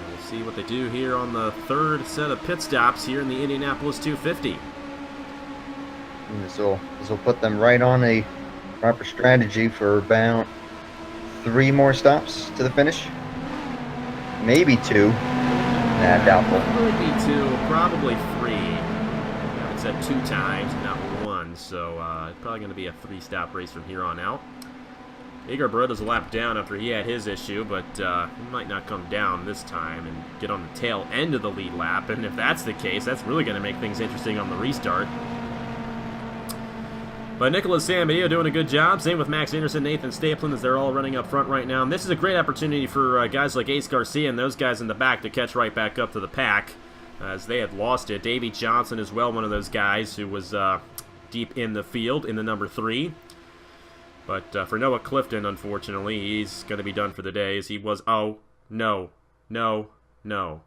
We'll see what they do here on the third set of pit stops here in the Indianapolis 250. This will put them right on a proper strategy for about 3 more stops to the finish. Maybe 2. Nah, doubtful. Probably 2, probably 3. It's at 2 times, not 1, so it's probably going to be a 3-stop race from here on out. Igor Barota's a lap down after he had his issue, but he might not come down this time and get on the tail end of the lead lap. And if that's the case, that's really going to make things interesting on the restart. But Nicolas Samudio doing a good job. Same with Max Anderson, Nathan Stapleton, as they're all running up front right now. And this is a great opportunity for guys like Ace Garcia and those guys in the back to catch right back up to the pack, as they had lost it. Davey Johnson as well, one of those guys who was deep in the field in the number 3. But for Noah Clifton, unfortunately, he's going to be done for the day, as he was... Oh, no. No. No.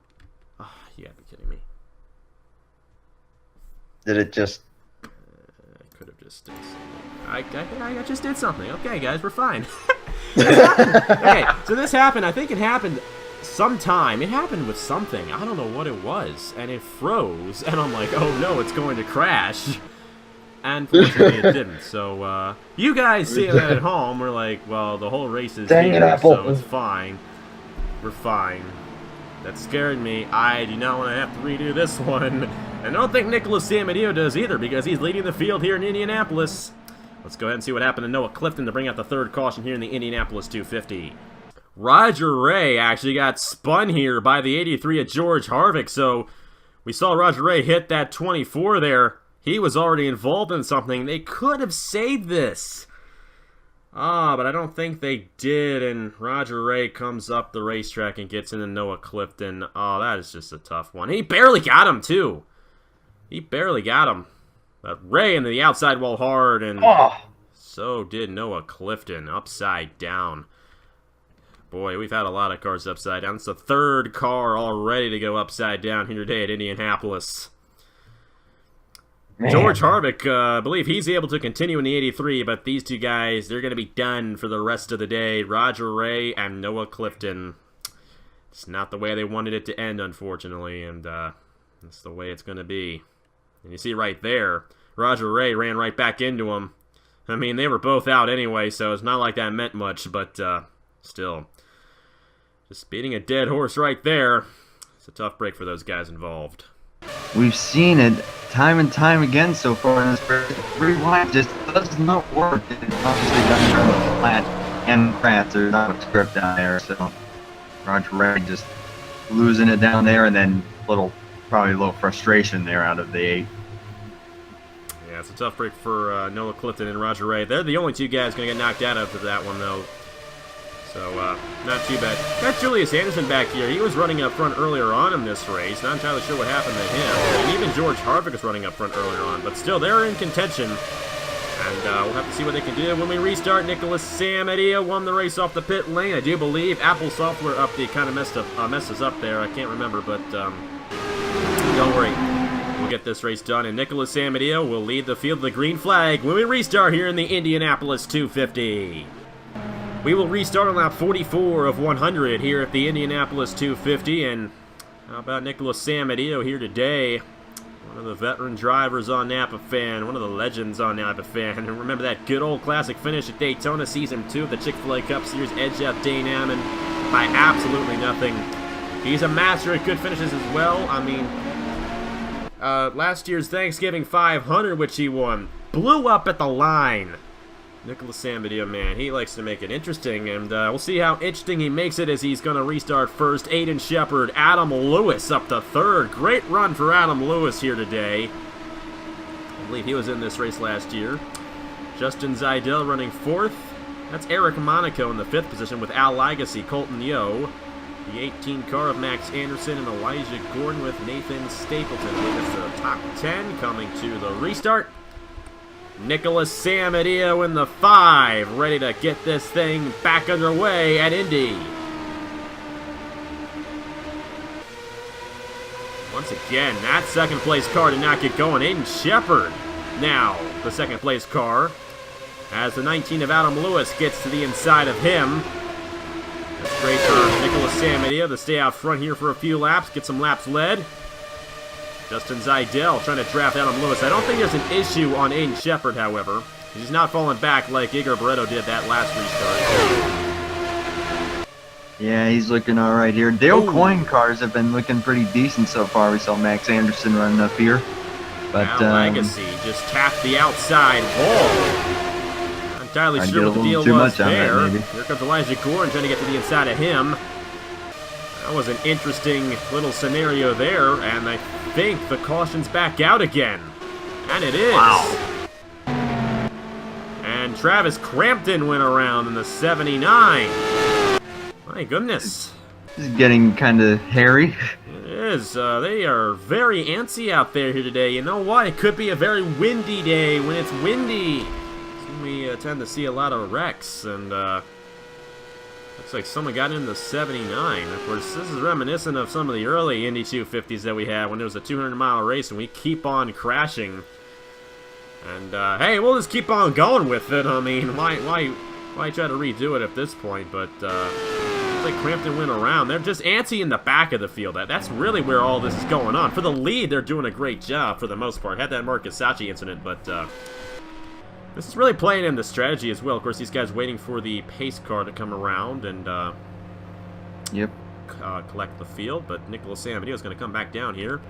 Oh, you gotta be kidding me. Did it just... I could have just did something. I just did something. Okay, guys, we're fine. Okay, so this happened. I think it happened sometime. It happened with something. I don't know what it was. And it froze. And I'm like, oh, no, it's going to crash. And fortunately it didn't. So, you guys see that at home. We're like, well, the whole race is here, so it's fine. We're fine. That scared me. I do not want to have to redo this one. And I don't think Nicolas Samudio does either, because he's leading the field here in Indianapolis. Let's go ahead and see what happened to Noah Clifton to bring out the third caution here in the Indianapolis 250. Roger Ray actually got spun here by the 83 of George Harvick. So, we saw Roger Ray hit that 24 there. He was already involved in something. They could have saved this. But I don't think they did. And Roger Ray comes up the racetrack and gets into Noah Clifton. Oh, that is just a tough one. He barely got him, too. He barely got him. But Ray into the outside wall hard and So did Noah Clifton, upside down. Boy, we've had a lot of cars upside down. It's the third car already to go upside down here today at Indianapolis. Man. George Harvick, I believe he's able to continue in the 83, but these two guys, they're going to be done for the rest of the day. Roger Ray and Noah Clifton. It's not the way they wanted it to end, unfortunately, and that's the way it's going to be. And you see right there, Roger Ray ran right back into him. I mean, they were both out anyway, so it's not like that meant much, but still. Just beating a dead horse right there. It's a tough break for those guys involved. We've seen it time and time again so far in this race. Rewind just does not work. It's obviously done from the flat and crats. There's not much grip down there, so Roger Ray just losing it down there, and then probably a little frustration there out of the 8. Yeah, it's a tough break for Noah Clifton and Roger Ray. They're the only two guys going to get knocked out after that one, though. So, not too bad. Got Julius Anderson back here. He was running up front earlier on in this race. Not entirely sure what happened to him. And even George Harvick was running up front earlier on. But still, they're in contention. And we'll have to see what they can do. When we restart, Nicolas Samudio won the race off the pit lane. I do believe Apple software update kind of messes up there. I can't remember, but don't worry. We'll get this race done. And Nicolas Samudio will lead the field of the green flag when we restart here in the Indianapolis 250. We will restart on lap 44 of 100 here at the Indianapolis 250, and how about Nicolas Samudio here today? One of the veteran drivers on Napa Fan, one of the legends on Napa Fan. And remember that good old classic finish at Daytona Season 2 of the Chick-fil-A Cup Series, edged out Dane Ammon by absolutely nothing. He's a master at good finishes as well. I mean, last year's Thanksgiving 500, which he won, blew up at the line. Nicolas Samudio, man, he likes to make it interesting, and we'll see how interesting he makes it as he's going to restart first. Aiden Shepard, Adam Lewis up to third. Great run for Adam Lewis here today. I believe he was in this race last year. Justin Zajdel running fourth. That's Eric Monaco in the fifth position with Al Legacy, Colton Yohe. The 18 car of Max Anderson and Elijah Gordon with Nathan Stapleton. I think it's the top 10 coming to the restart. Nicolas Samudio in the 5, ready to get this thing back underway at Indy. Once again, that second place car did not get going. Aiden Shepard now the second place car, as the 19 of Adam Lewis gets to the inside of him. That's great for Nicolas Samudio to stay out front here for a few laps, get some laps led. Justin Zajdel trying to draft Adam Lewis. I don't think there's an issue on Aiden Shepard, however. He's not falling back like Igor Barreto did that last restart. Yeah, he's looking all right here. Dale Coyne cars have been looking pretty decent so far. We saw Max Anderson running up here. But now Legacy just tapped the outside wall. Not entirely sure what the deal was there. Here comes Elijah Gordon trying to get to the inside of him. That was an interesting little scenario there, and I think the caution's back out again. And it is. Wow. And Travis Crampton went around in the 79. My goodness. This is getting kind of hairy. It is. They are very antsy out there here today. You know what? It could be a very windy day. When it's windy, we tend to see a lot of wrecks, and looks like someone got into the 79. Of course, this is reminiscent of some of the early Indy 250s that we had when it was a 200-mile race and we keep on crashing. And, hey, we'll just keep on going with it. I mean, why try to redo it at this point? But, looks like Crampton went around. They're just antsy in the back of the field. That's really where all this is going on. For the lead, they're doing a great job for the most part. Had that Marcus Sachi incident, but, this is really playing into strategy as well. Of course, these guys waiting for the pace car to come around and collect the field. But Nicolas Samudio is going to come back down here.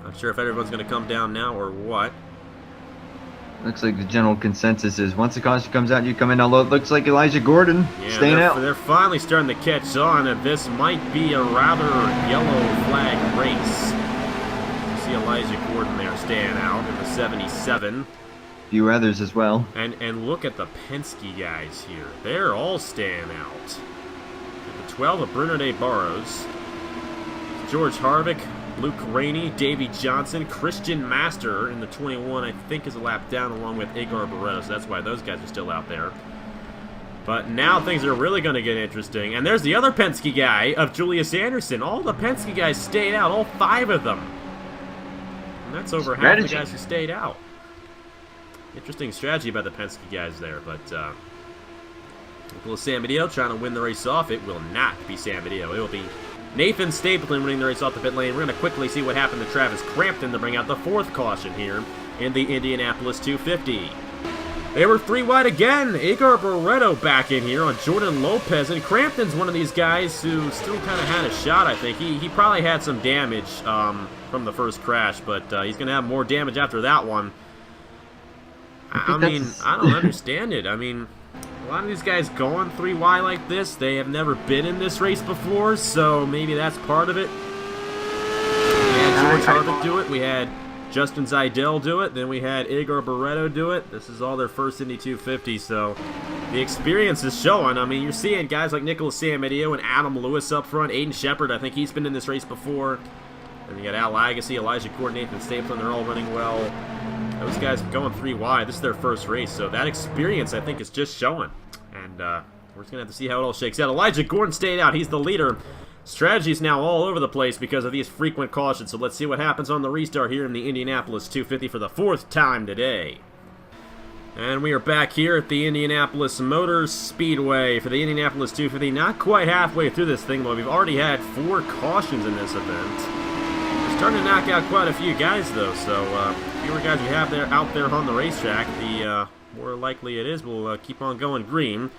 Not sure if everyone's going to come down now or what. Looks like the general consensus is once the caution comes out, you come in. Although it looks like Elijah Gordon staying out. They're finally starting to catch on, and this might be a rather yellow flag race. You see Elijah Gordon there staying out in the 77. Few others as well. And look at the Penske guys here. They're all staying out. The 12 of Bruno de Barros. George Harvick Luke Rainey, Davey Johnson, Christian Master in the 21, I think is a lap down along with Igor Barreto, so that's why those guys are still out there. But now things are really going to get interesting. And there's the other Penske guy of Julius Anderson. All the Penske guys stayed out, all 5 of them. And that's over half the guys who stayed out. Interesting strategy by the Penske guys there, but Nicolas Samudio trying to win the race off. It will not be Samudio. It will be Nathan Stapleton winning the race off the pit lane. We're going to quickly see what happened to Travis Crampton to bring out the 4th caution here in the Indianapolis 250. They were 3 wide again. Igor Barreto back in here on Jordan Lopez, and Crampton's one of these guys who still kind of had a shot, I think. He probably had some damage from the first crash, but he's going to have more damage after that one. I mean, I don't understand it. I mean, a lot of these guys going 3 wide like this, they have never been in this race before, so maybe that's part of it. We had George Harvick do it. We had Justin Zajdel do it. Then we had Igor Barreto do it. This is all their first Indy 250, so the experience is showing. I mean, you're seeing guys like Nicolas Samudio and Adam Lewis up front. Aiden Shepard, I think he's been in this race before. And you got Al Agassi, Elijah Gordon, Nathan Stapleton. They're all running well. Those guys going 3 wide. This is their first race, so that experience, I think, is just showing. And we're just going to have to see how it all shakes out. Elijah Gordon stayed out. He's the leader. Strategy is now all over the place because of these frequent cautions. So let's see what happens on the restart here in the Indianapolis 250 for the 4th time today. And we are back here at the Indianapolis Motor Speedway for the Indianapolis 250. Not quite halfway through this thing, but we've already had 4 cautions in this event. We're starting to knock out quite a few guys, though. So fewer guys we have out there on the racetrack, the more likely it is we'll keep on going green.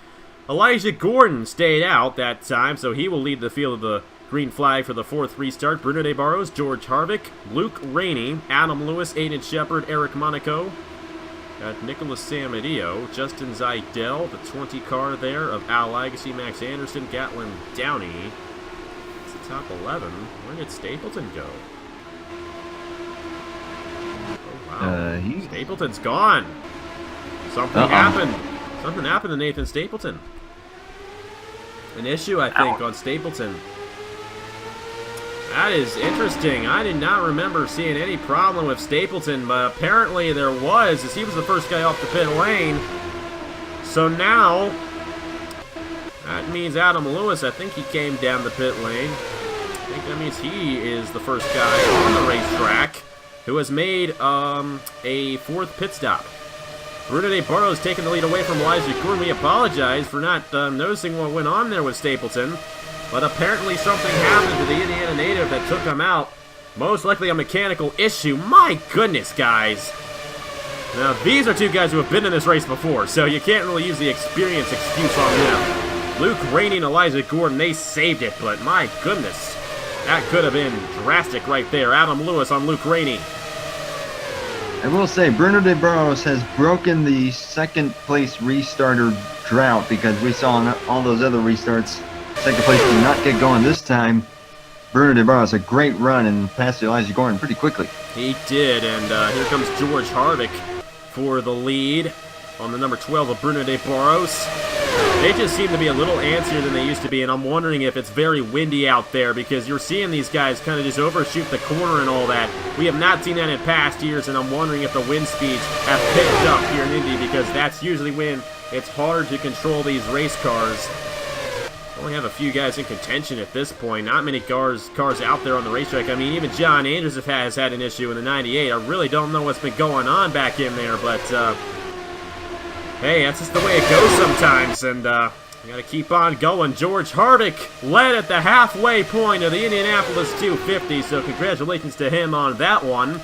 Elijah Gordon stayed out that time, so he will lead the field of the green flag for the 4th restart. Bruno De Barros, George Harvick, Luke Rainey, Adam Lewis, Aiden Shepard, Eric Monaco, got Nicolas Samudio, Justin Zajdel, the 20 car there of Al Agassi, Max Anderson, Gatlin Downey. It's the top 11. Where did Stapleton go? Oh, wow. Stapleton's gone. Something happened. Something happened to Nathan Stapleton. An issue, I think, on Stapleton. That is interesting. I did not remember seeing any problem with Stapleton, but apparently there was, as he was the first guy off the pit lane. So now, that means Adam Lewis, I think he came down the pit lane. I think that means he is the first guy on the racetrack who has made a 4th pit stop. Bruno De Barros taking the lead away from Elijah Gordon. We apologize for not noticing what went on there with Stapleton, but apparently something happened to the Indiana native that took him out. Most likely a mechanical issue. My goodness, guys. Now, these are 2 guys who have been in this race before, so you can't really use the experience excuse on them. Luke Rainey and Elijah Gordon, they saved it, but my goodness. That could have been drastic right there. Adam Lewis on Luke Rainey. I will say, Bruno De Barros has broken the 2nd place restarter drought because we saw in all those other restarts, 2nd place did not get going this time. Bruno De Barros, a great run and passed Elijah Gordon pretty quickly. He did, and here comes George Harvick for the lead on the number 12 of Bruno De Barros. They just seem to be a little antsier than they used to be, and I'm wondering if it's very windy out there because you're seeing these guys kind of just overshoot the corner and all that. We have not seen that in past years, and I'm wondering if the wind speeds have picked up here in Indy because that's usually when it's hard to control these race cars. Only have a few guys in contention at this point. Not many cars out there on the racetrack. I mean, even John Andrews has had an issue in the 98. I really don't know what's been going on back in there, but hey, that's just the way it goes sometimes, and we got to keep on going. George Harvick led at the halfway point of the Indianapolis 250, so congratulations to him on that one.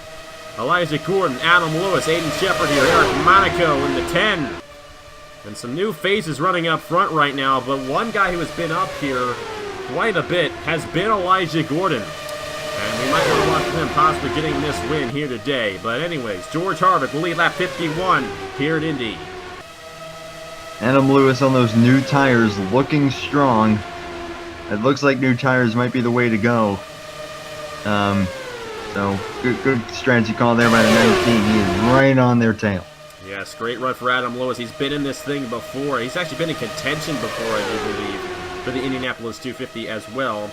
Elijah Gordon, Adam Lewis, Aiden Shepard here, Eric Monaco in the 10. And some new faces running up front right now, but one guy who has been up here quite a bit has been Elijah Gordon. And we might want to watch for him possibly getting this win here today. But anyways, George Harvick will lead lap 51 here at Indy. Adam Lewis on those new tires looking strong. It looks like new tires might be the way to go. So good strategy call there by the 19. He is right on their tail. Yes, great run for Adam Lewis. He's been in this thing before. He's actually been in contention before, I do believe, for the Indianapolis 250 as well.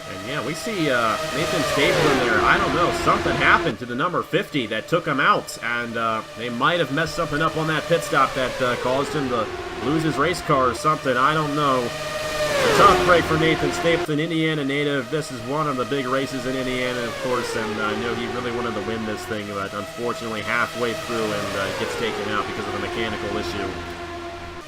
And yeah, we see Nathan Stapleton in there. I don't know, something happened to the number 50 that took him out, and they might have messed something up on that pit stop that caused him to lose his race car or something. I don't know. A tough break for Nathan Stapleton, Indiana native. This is one of the big races in Indiana, of course, and I know he really wanted to win this thing, but unfortunately halfway through and gets taken out because of a mechanical issue.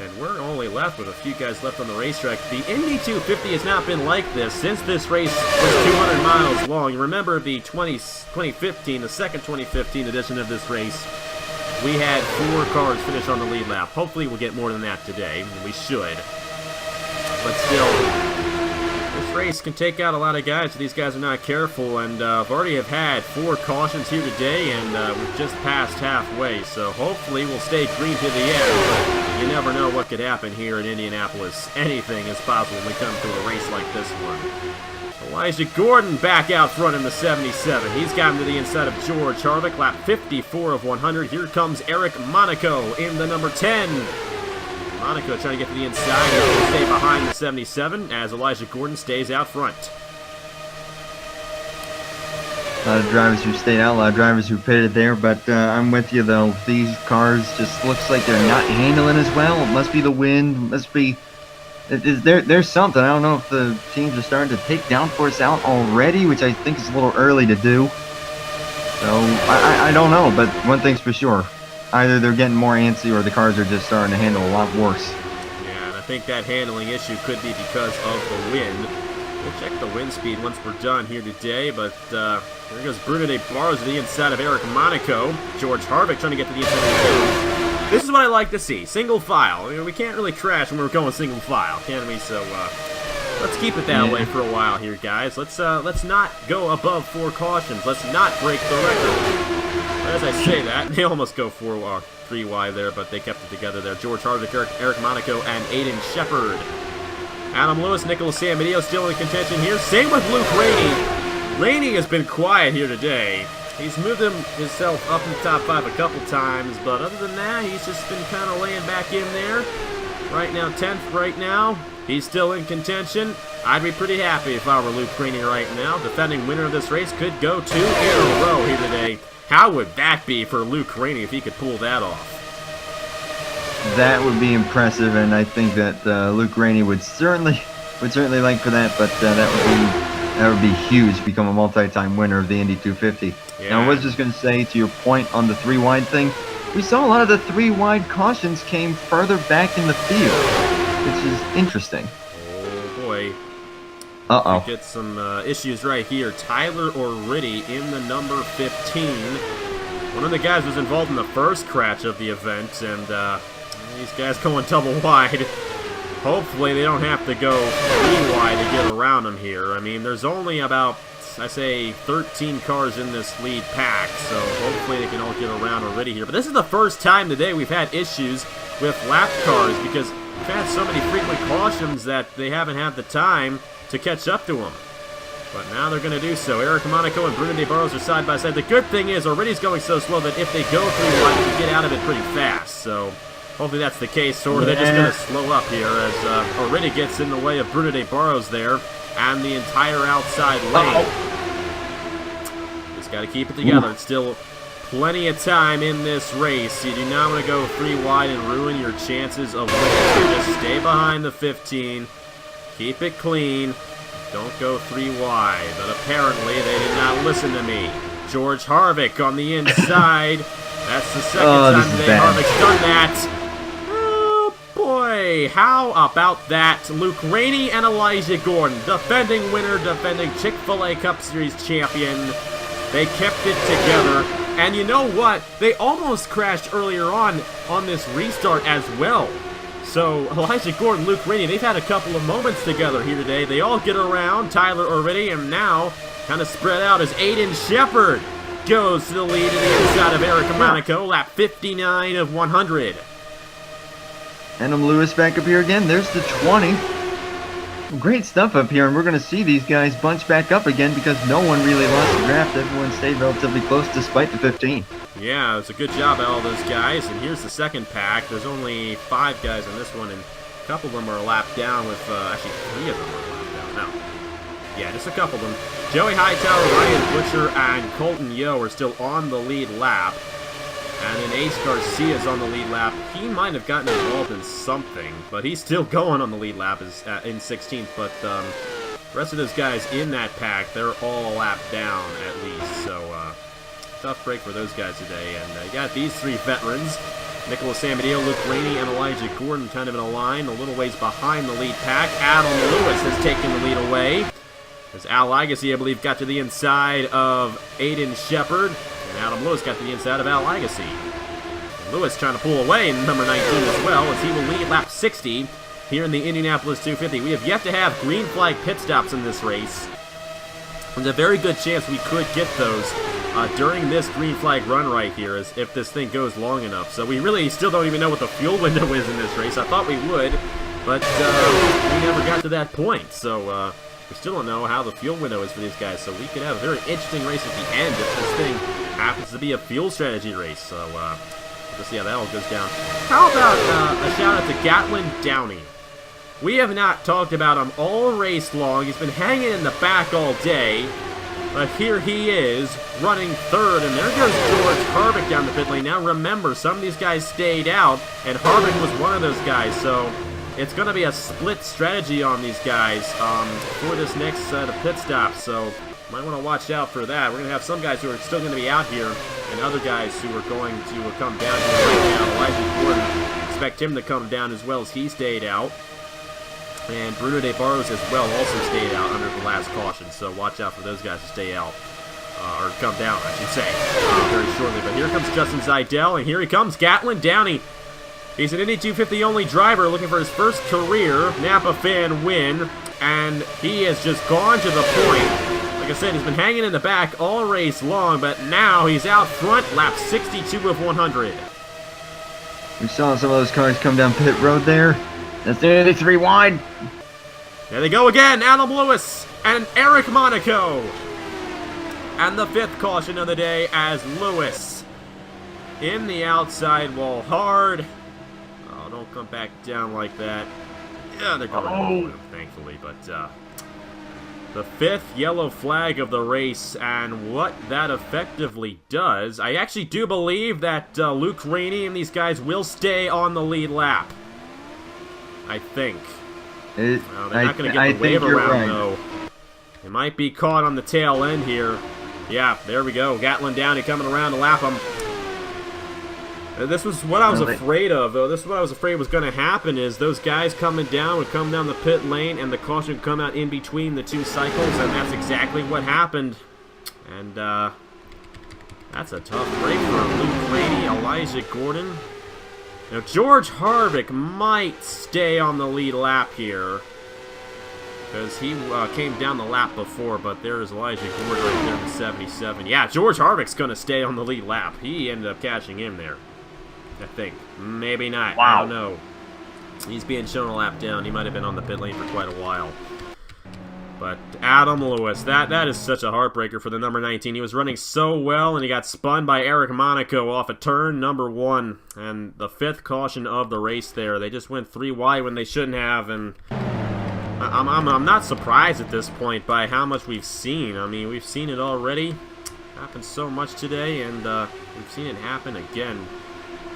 And we're only left with a few guys left on the racetrack. The Indy 250 has not been like this since this race was 200 miles long. You remember the 2015, the second 2015 edition of this race, we had 4 cars finish on the lead lap. Hopefully we'll get more than that today. We should. But still, this race can take out a lot of guys if these guys are not careful. And I've already have had 4 cautions here today, and we've just passed halfway. So hopefully we'll stay green to the end. But you never know what could happen here in Indianapolis. Anything is possible when we come to a race like this one. Elijah Gordon back out front in the 77. He's gotten to the inside of George Harvick, lap 54 of 100. Here comes Eric Monaco in the number 10. Monaco trying to get to the inside. He's going to stay behind the 77 as Elijah Gordon stays out front. A lot of drivers who stayed out, a lot of drivers who pitted there, but I'm with you though. These cars just looks like they're not handling as well. It must be the wind, must be... There's something. I don't know if the teams are starting to take downforce out already, which I think is a little early to do. So, I don't know, but one thing's for sure. Either they're getting more antsy or the cars are just starting to handle a lot worse. Yeah, and I think that handling issue could be because of the wind. We'll check the wind speed once we're done here today, but here goes Bruno de Barros to the inside of Eric Monaco. George Harvick trying to get to the inside of the This is what I like to see, single file. I mean, we can't really crash when we're going single file, can we? So let's keep it that way for a while here, guys. Let's not go above 4 cautions. Let's not break the record. As I say that, they almost go 3 wide there, but they kept it together there. George Harvick, Eric Monaco, and Aiden Shepard. Adam Lewis, Nicolas Samudio still in contention here. Same with Luke Rainey. Rainey has been quiet here today. He's moved himself up in the top 5 a couple times, but other than that, he's just been kind of laying back in there. Right now, 10th right now. He's still in contention. I'd be pretty happy if I were Luke Rainey right now. Defending winner of this race could go 2 in a row here today. How would that be for Luke Rainey if he could pull that off? That would be impressive, and I think that Luke Rainey would certainly like for that. But that would be huge. Become a multi-time winner of the Indy 250. Yeah. Now, I was just going to say to your point on the 3 wide thing, we saw a lot of the 3 wide cautions came further back in the field, which is interesting. Oh boy. Uh-oh. Get some issues right here. Tyler O'Riddy in the number 15. One of the guys was involved in the first crash of the event, and these guys going double wide. Hopefully they don't have to go 3 wide to get around them here. I mean, there's only about, I say, 13 cars in this lead pack, so hopefully they can all get around O'Riddy here. But this is the first time today we've had issues with lap cars because we've had so many frequent cautions that they haven't had the time to catch up to him. But now they're going to do so. Eric Monaco and Bruno de Barros are side by side. The good thing is O'Riddy's going so slow that if they go 3 wide, they can get out of it pretty fast. So hopefully that's the case, or they're just going to slow up here as O'Riddy gets in the way of Bruno de Barros there and the entire outside lane. Just got to keep it together. It's still plenty of time in this race. You do not want to go 3 wide and ruin your chances of winning. So just stay behind the 15. Keep it clean. Don't go 3 wide. But apparently they did not listen to me. George Harvick on the inside. That's the second time today Harvick's done that. Oh boy. How about that? Luke Rainey and Elijah Gordon. Defending winner, defending Chick-fil-A Cup Series champion. They kept it together. And you know what? They almost crashed earlier on this restart as well. So, Elijah Gordon, Luke Rainey, they've had a couple of moments together here today. They all get around Tyler O'Riddy, and now kind of spread out as Aiden Shepard goes to the lead to the inside of Eric Monaco, lap 59 of 100. Adam Lewis back up here again. There's the 20. Great stuff up here, and we're going to see these guys bunch back up again because no one really lost the draft. Everyone stayed relatively close despite the 15. Yeah, it's a good job by all those guys. And here's the second pack. There's only 5 guys in this one, and a couple of them are lapped down with, actually 3 of them are lapped down. No. Yeah, just a couple of them. Joey Hightower, Ryan Butcher, and Colton Yohe are still on the lead lap. And then Ace Garcia's on the lead lap. He might have gotten involved in something, but he's still going on the lead lap in 16th. But the rest of those guys in that pack, they're all a lap down at least. So tough break for those guys today. And you got these three veterans. Nicolas Samudio, Luke Rainey, and Elijah Gordon kind of in a line, a little ways behind the lead pack. Adam Lewis has taken the lead away. As Al Agassi, I believe, got to the inside of Aiden Shepard. And Adam Lewis got to the inside of Al Agassi. And Lewis trying to pull away in number 19 as well, as he will lead lap 60 here in the Indianapolis 250. We have yet to have green flag pit stops in this race. There's a very good chance we could get those during this green flag run right here, as if this thing goes long enough. So we really still don't even know what the fuel window is in this race. I thought we would, but we never got to that point. So we still don't know how the fuel window is for these guys. So we could have a very interesting race at the end if this thing happens to be a fuel strategy race. So we'll see how that all goes down. How about a shout out to Gatlin Downey? We have not talked about him all race long. He's been hanging in the back all day. But here he is, running third, and there goes George Harvick down the pit lane. Now remember, some of these guys stayed out, and Harvick was one of those guys, so it's going to be a split strategy on these guys for this next set of pit stops, so might want to watch out for that. We're going to have some guys who are still going to be out here, and other guys who are going to come down here right now. Elijah Gordon, expect him to come down as well, as he stayed out. And Bruno De Barros as well also stayed out under the last caution, so watch out for those guys to stay out. Or come down, I should say, very shortly. But here comes Justin Zajdel, and here he comes, Gatlin Downey. He's an Indy 250 only driver looking for his first career Napa fan win, and he has just gone to the point. Like I said, he's been hanging in the back all race long, but now he's out front, lap 62 of 100. We saw some of those cars come down pit road there. That's the 3 wide. There they go again, Adam Lewis and Eric Monaco. And the 5th caution of the day as Lewis in the outside wall hard. Oh, don't come back down like that. Yeah, they're coming with him, thankfully. But the 5th yellow flag of the race, and what that effectively does, I actually do believe that Luke Rainey and these guys will stay on the lead lap. I think. Well, they're not going to get the wave around, though. They might be caught on the tail end here. Yeah, there we go. Gatlin Downey coming around to lap him. This was what I was afraid of, though. This is what I was afraid was going to happen, is those guys coming down would come down the pit lane, and the caution would come out in between the 2 cycles, and that's exactly what happened. And that's a tough break for Luke Rainey, Elijah Gordon. Now, George Harvick might stay on the lead lap here, because he came down the lap before, but there's Elijah Gordon right there in the 77. Yeah, George Harvick's going to stay on the lead lap. He ended up catching him there, I think. Maybe not. Wow. I don't know. He's being shown a lap down. He might have been on the pit lane for quite a while. But Adam Lewis, that is such a heartbreaker for the number 19. He was running so well, and he got spun by Eric Monaco off of turn number 1. And the 5th caution of the race there. They just went 3 wide when they shouldn't have, and I'm not surprised at this point by how much we've seen. I mean, we've seen it already. Happened so much today, and we've seen it happen again.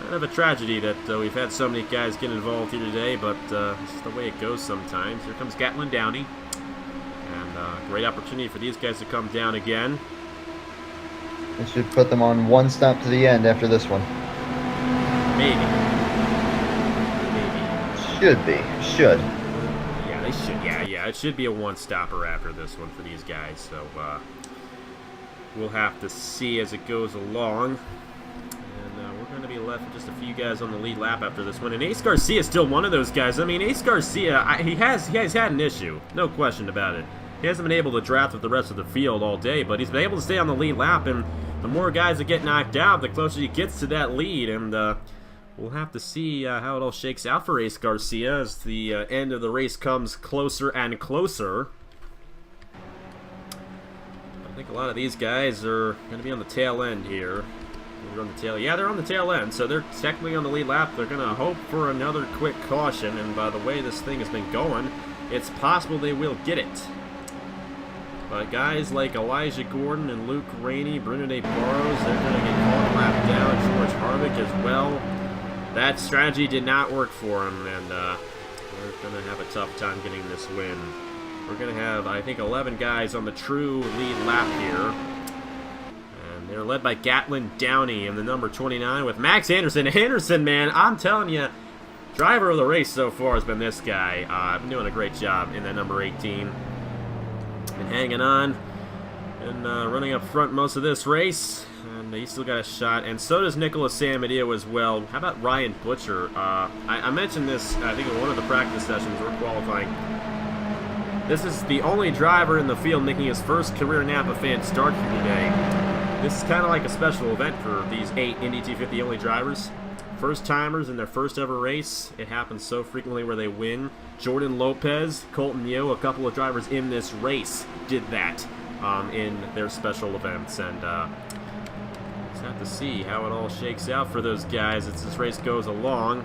Kind of a tragedy that we've had so many guys get involved here today, but it's the way it goes sometimes. Here comes Gatlin Downey. And great opportunity for these guys to come down again. It should put them on 1 stop to the end after this one. Maybe. Should be. Should. Yeah, they should. Yeah, it should be a 1-stopper after this one for these guys. So we'll have to see as it goes along. And we're going to be left with just a few guys on the lead lap after this one. And Ace Garcia is still one of those guys. I mean, Ace Garcia, he has had an issue. No question about it. He hasn't been able to draft with the rest of the field all day, but he's been able to stay on the lead lap, and the more guys that get knocked out, the closer he gets to that lead, and we'll have to see how it all shakes out for Ace Garcia as the end of the race comes closer and closer. I think a lot of these guys are going to be on the tail end here. They're on the tail. Yeah, they're on the tail end, so they're technically on the lead lap. They're going to hope for another quick caution, and by the way this thing has been going, it's possible they will get it. But guys like Elijah Gordon and Luke Rainey, Bruno De Barros, they're going to get caught a lap down. George Harvick as well. That strategy did not work for him, and we're going to have a tough time getting this win. We're going to have, I think, 11 guys on the true lead lap here. And they're led by Gatlin Downey in the number 29 with Max Anderson. Anderson, man, I'm telling you, driver of the race so far has been this guy. Been doing a great job in that number 18. Been hanging on and running up front most of this race. And he's still got a shot. And so does Nicolas Samudio as well. How about Ryan Butcher? I mentioned this, I think, in one of the practice sessions we're qualifying. This is the only driver in the field making his first career Napa fan start here today. This is kind of like a special event for these 8 Indy 250 only drivers. First timers in their first ever race. It happens so frequently where they win. Jordan Lopez, Colton Yohe, a couple of drivers in this race did that in their special events. And let's have to see how it all shakes out for those guys as this race goes along.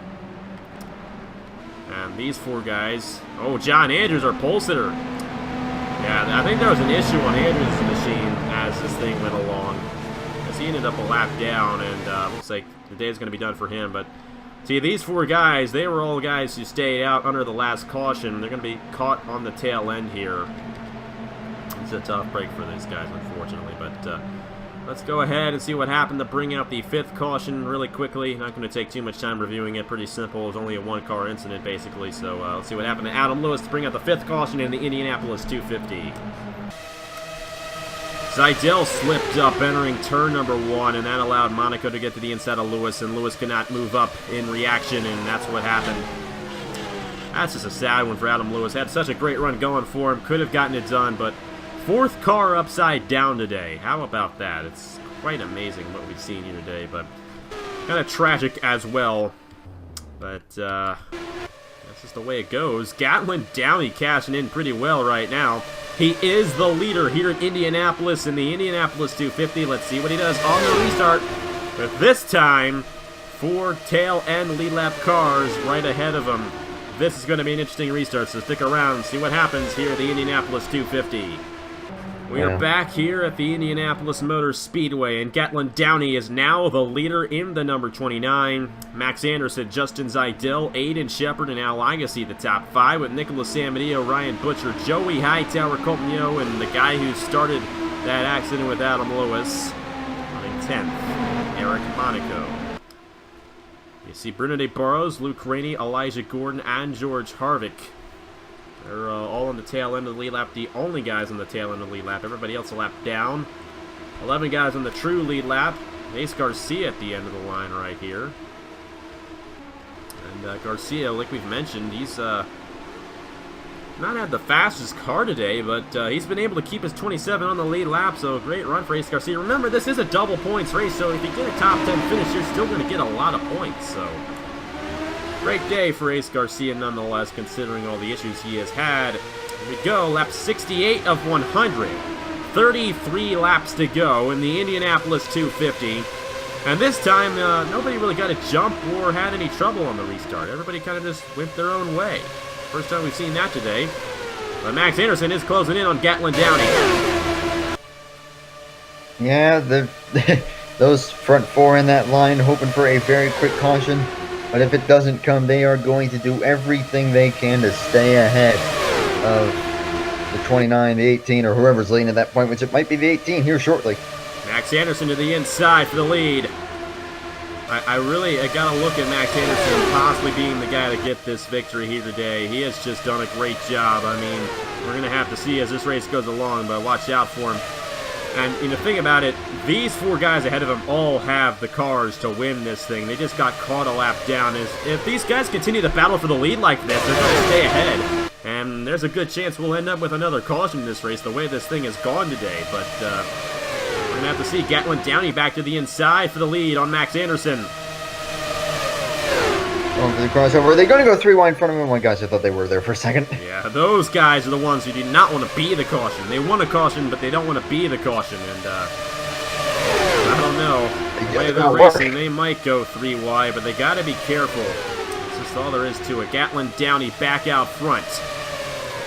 And these 4 guys. Oh, John Andrews, our pole sitter. Yeah, I think there was an issue on Andrews' machine as this thing went along. As he ended up a lap down, and looks like the day is going to be done for him. But see, these 4 guys, they were all guys who stayed out under the last caution. They're going to be caught on the tail end here. It's a tough break for these guys, unfortunately. But let's go ahead and see what happened to bring out the 5th caution really quickly. Not going to take too much time reviewing it. Pretty simple. It was only a 1-car incident, basically. So let's see what happened to Adam Lewis to bring out the 5th caution in the Indianapolis 250. Zajdel slipped up entering turn number 1, and that allowed Monaco to get to the inside of Lewis, and Lewis could not move up in reaction, and that's what happened. That's just a sad one for Adam Lewis. Had such a great run going for him. Could have gotten it done, but 4th car upside down today. How about that? It's quite amazing what we've seen here today, but kind of tragic as well. But that's just the way it goes. Gatlin Downey cashing in pretty well right now. He is the leader here in Indianapolis in the Indianapolis 250. Let's see what he does on the restart. But this time, 4 tail end lead lap cars right ahead of him. This is going to be an interesting restart, so stick around and see what happens here at the Indianapolis 250. We are back here at the Indianapolis Motor Speedway, and Gatlin Downey is now the leader in the number 29. Max Anderson, Justin Zajdel, Aiden Shepard, and Al Agassi the top 5, with Nicolas Samudio, Ryan Butcher, Joey Hightower, Colton Yohe, and the guy who started that accident with Adam Lewis running 10th, Eric Monaco. You see Bruno De Barros, Luke Rainey, Elijah Gordon, and George Harvick. They're all on the tail end of the lead lap. The only guys on the tail end of the lead lap. Everybody else a lap down. 11 guys on the true lead lap. Ace Garcia at the end of the line right here. And Garcia, like we've mentioned, he's not had the fastest car today, but he's been able to keep his 27 on the lead lap, so a great run for Ace Garcia. Remember, this is a double points race, so if you get a top 10 finish, you're still going to get a lot of points, so great day for Ace Garcia nonetheless, considering all the issues he has had. Here we go, lap 68 of 100. 33 laps to go in the Indianapolis 250. And this time, nobody really got a jump or had any trouble on the restart. Everybody kind of just went their own way. First time we've seen that today. But Max Anderson is closing in on Gatlin Downey. Yeah, those front 4 in that line hoping for a very quick caution. But if it doesn't come, they are going to do everything they can to stay ahead of the 29, the 18, or whoever's leading at that point, which it might be the 18 here shortly. Max Anderson to the inside for the lead. I got to look at Max Anderson possibly being the guy to get this victory here today. He has just done a great job. I mean, we're going to have to see as this race goes along, but watch out for him. And the thing about it, these 4 guys ahead of him all have the cars to win this thing. They just got caught a lap down. If these guys continue to battle for the lead like this, they're going to stay ahead. And there's a good chance we'll end up with another caution in this race, the way this thing has gone today. But we're going to have to see Gatlin Downey back to the inside for the lead on Max Anderson. Going for the crossover. Are they going to go 3 wide in front of him? Oh my gosh, I thought they were there for a second. Yeah, those guys are the ones who do not want to be the caution. They want a caution, but they don't want to be the caution. And I don't know. The way they're racing, they might go 3 wide, but they got to be careful. That's just all there is to it. Gatlin Downey back out front.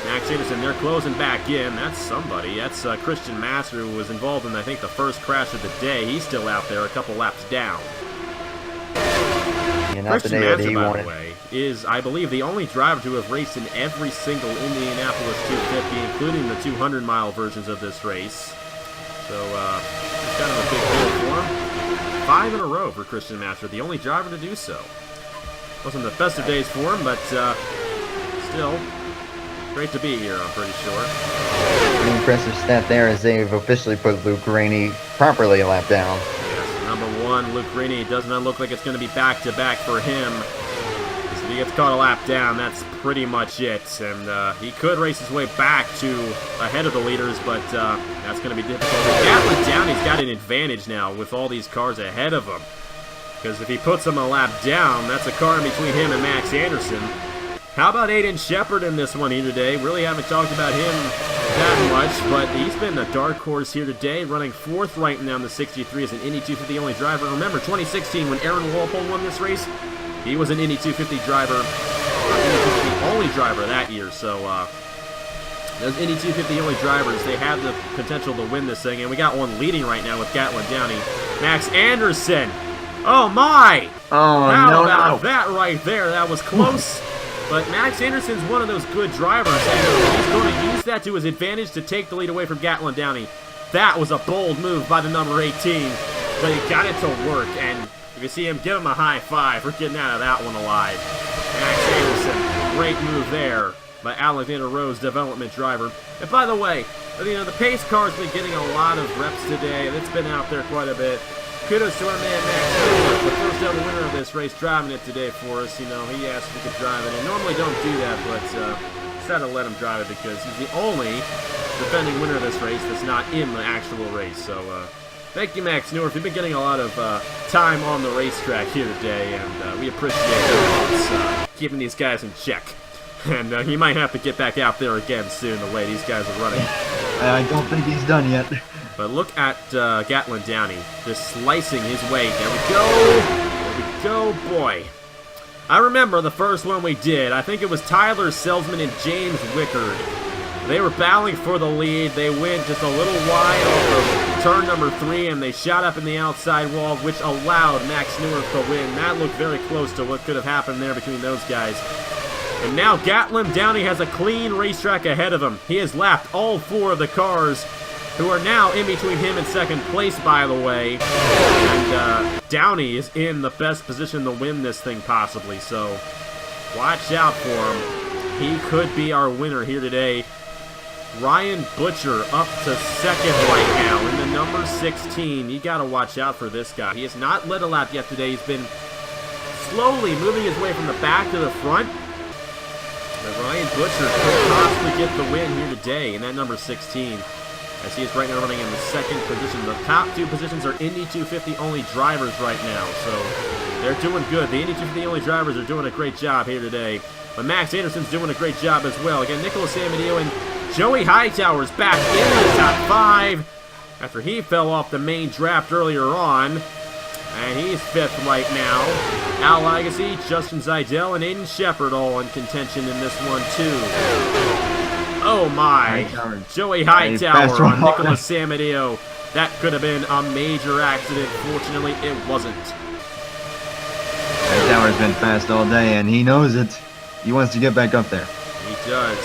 Max Anderson, they're closing back in. That's somebody. That's Christian Master, who was involved in, I think, the first crash of the day. He's still out there a couple laps down. Christian Master, by the way, is, I believe, the only driver to have raced in every single Indianapolis 250, including the 200-mile versions of this race. So, it's kind of a big deal for him. 5 in a row for Christian Master, the only driver to do so. Wasn't the best of days for him, but still, great to be here, I'm pretty sure. Pretty impressive stat there as they've officially put Luke Rainey properly a lap down. Yes, number 1, Luke Rainey. Does not look like it's going to be back-to-back for him. If he gets caught a lap down, that's pretty much it. And he could race his way back to ahead of the leaders, but that's going to be difficult. Gatlin Downey's got an advantage now with all these cars ahead of him. Because if he puts him a lap down, that's a car in between him and Max Anderson. How about Aiden Shepard in this one here today? Really haven't talked about him that much, but he's been a dark horse here today, running 4th right now in the 63 as an Indy 250 only driver. Remember, 2016 when Aaron Walpole won this race, he was an Indy 250 driver, Indy 250 only driver that year. So those Indy 250 only drivers, they have the potential to win this thing, and we got one leading right now with Gatlin Downey. Max Anderson. Oh my! Oh, How about that right there? That was close. But Max Anderson's one of those good drivers, and he's going to use that to his advantage to take the lead away from Gatlin Downey. That was a bold move by the number 18, but he got it to work, and if you see him, give him a high five for getting out of that one alive. Max Anderson, great move there by Alexander Rose, development driver. And by the way, you know, the pace car's been getting a lot of reps today, and it's been out there quite a bit. Kudos to our man Max Anderson, the first ever winner of this race, driving it today for us. You know, he asked if we could drive it, and normally don't do that, but decided to let him drive it because he's the only defending winner of this race that's not in the actual race. So, thank you, Max Newer. You've been getting a lot of time on the racetrack here today, and we appreciate it. Keeping these guys in check. And he might have to get back out there again soon, the way these guys are running. I don't think he's done yet. But look at Gatlin Downey, just slicing his way. There we go. There we go, boy. I remember the first one we did. I think it was Tyler Selzman and James Wickard. They were battling for the lead. They went just a little wide off of turn number 3, and they shot up in the outside wall, which allowed Max Newer to win. That looked very close to what could have happened there between those guys. And now Gatlin Downey has a clean racetrack ahead of him. He has lapped all 4 of the cars, who are now in between him and second place, by the way. And Downey is in the best position to win this thing, possibly. So watch out for him. He could be our winner here today. Ryan Butcher up to second right now in the number 16. You got to watch out for this guy. He has not led a lap yet today. He's been slowly moving his way from the back to the front. But Ryan Butcher could possibly get the win here today in that number 16. As he is right now running in the second position. The top 2 positions are Indy 250 only drivers right now. So they're doing good. The Indy 250 only drivers are doing a great job here today. But Max Anderson's doing a great job as well. Again, Nicolas Samudio and Joey Hightower's back in the top 5 after he fell off the main draft earlier on. And he's 5th right now. Al Legacy, Justin Zajdel, and Aiden Shepard all in contention in this one too. Oh my, Joey Hightower on Nicolas Samudio. That could have been a major accident. Fortunately, it wasn't. Hightower's been fast all day, and he knows it. He wants to get back up there. He does.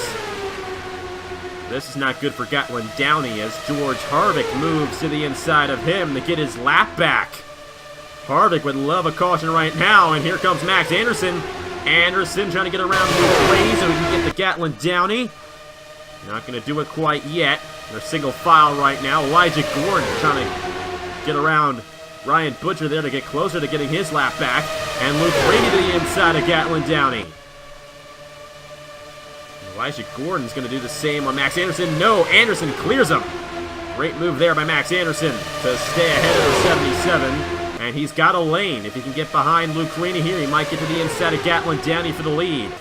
This is not good for Gatlin Downey as George Harvick moves to the inside of him to get his lap back. Harvick would love a caution right now, and here comes Max Anderson. Anderson trying to get around Luke Rainey so he can get the Gatlin Downey. Not going to do it quite yet. They're single file right now. Elijah Gordon trying to get around Ryan Butcher there to get closer to getting his lap back. And Luke Rainey to the inside of Gatlin Downey. Elijah Gordon's going to do the same on Max Anderson. No, Anderson clears him. Great move there by Max Anderson to stay ahead of the 77. And he's got a lane. If he can get behind Luke Rainey here, he might get to the inside of Gatlin Downey for the lead.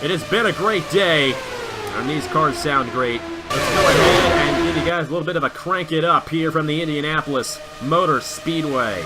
It has been a great day, and these cars sound great. Let's go ahead and give you guys a little bit of a crank it up here from the Indianapolis Motor Speedway.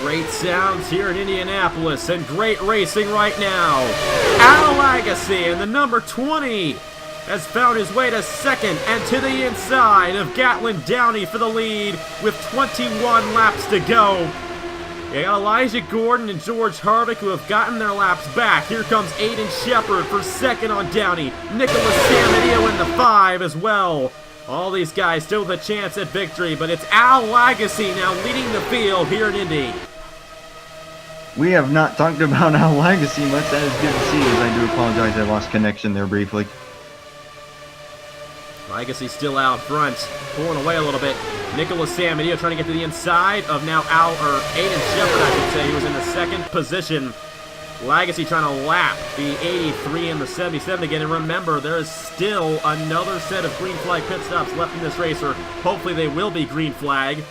Great sounds here in Indianapolis and great racing right now. Al Agassi in the number 20 has found his way to second and to the inside of Gatlin Downey for the lead with 21 laps to go. You got Elijah Gordon and George Harvick who have gotten their laps back. Here comes Aiden Shepard for second on Downey. Nicolas Samudio in the 5 as well. All these guys still with a chance at victory, but it's Al Agassi now leading the field here in Indy. We have not talked about Al Agassi much. That is good to see, as I do apologize I lost connection there briefly. Agassi still out front, pulling away a little bit. Nicolas Samudio trying to get to the inside of now Aiden Shepard, I should say. He was in the second position. Agassi trying to lap the 83 and the 77 again. And remember, there is still another set of green flag pit stops left in this race, or hopefully they will be green flag.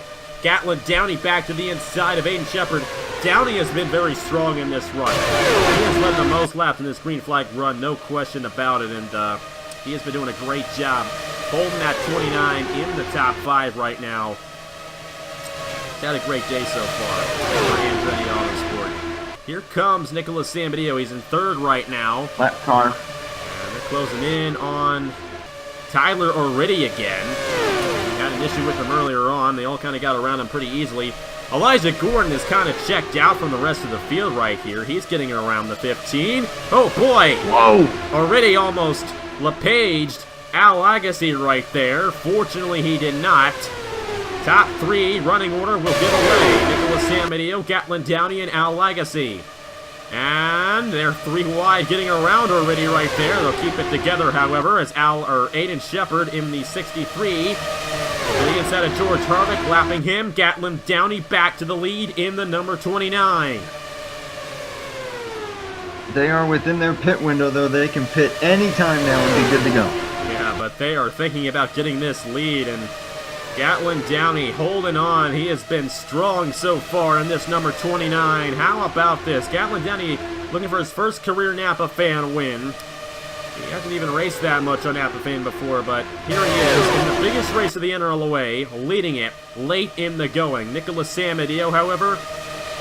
Gatlin Downey back to the inside of Aiden Shepard. Downey has been very strong in this run. He has led the most laps in this green flag run, no question about it. And he has been doing a great job holding that 29 in the top 5 right now. He's had a great day so far for Andretti Autosport. Here comes Nicolas Samudio. He's in 3rd right now. Lap car. And they're closing in on Tyler O'Riddy again. Had an issue with him earlier on. They all kind of got around him pretty easily. Elijah Gordon is kind of checked out from the rest of the field right here. He's getting around the 15. Oh boy! Whoa! O'Riddy almost LePaged Al Agassi right there. Fortunately, he did not. Top 3 running order will give away Nicolas Samudio, Gatlin Downey, and Al Agassi. And they're 3 wide, getting around O'Riddy right there. They'll keep it together, however, as Aiden Shepard in the 63. To the inside of George Harvick, lapping him. Gatlin Downey back to the lead in the number 29. They are within their pit window, though. They can pit any time now and be good to go. Yeah, but they are thinking about getting this lead, and Gatlin Downey holding on. He has been strong so far in this number 29. How about this? Gatlin Downey looking for his first career Napa Fan win. He hasn't even raced that much on Napa Fan before, but here he is in the biggest race of the NRLOA, leading it late in the going. Nicolas Samudio, however,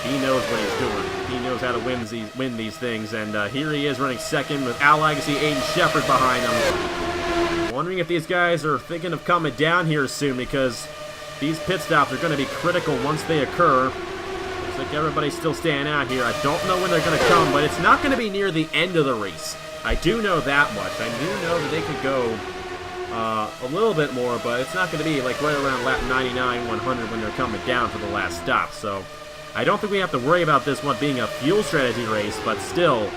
he knows what he's doing. He knows how to win these things, and here he is running second with Al Agassi, Aiden Shepard behind him. Wondering if these guys are thinking of coming down here soon, because these pit stops are going to be critical once they occur. Looks like everybody's still staying out here. I don't know when they're going to come, but it's not going to be near the end of the race. I do know that much. I do know that they could go a little bit more, but it's not going to be like right around lap 99, 100 when they're coming down for the last stop. So I don't think we have to worry about this one being a fuel strategy race, but still,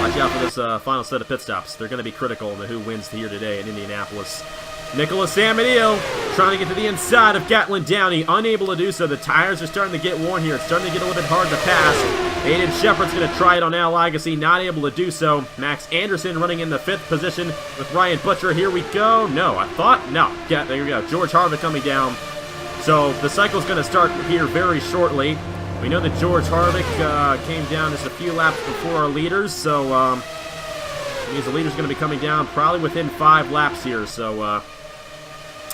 watch out for this final set of pit stops. They're going to be critical in who wins here today in Indianapolis. Nicolas Samudio trying to get to the inside of Gatlin Downey, unable to do so. The tires are starting to get worn here. It's starting to get a little bit hard to pass. Aiden Shepard's going to try it on Al Agassi, not able to do so. Max Anderson running in the 5th position with Ryan Butcher. Here we go. No, I thought, no. Yeah, there we go. George Harvick coming down. So the cycle's going to start here very shortly. We know that George Harvick came down just a few laps before our leaders, so it means the leader's going to be coming down probably within 5 laps here, so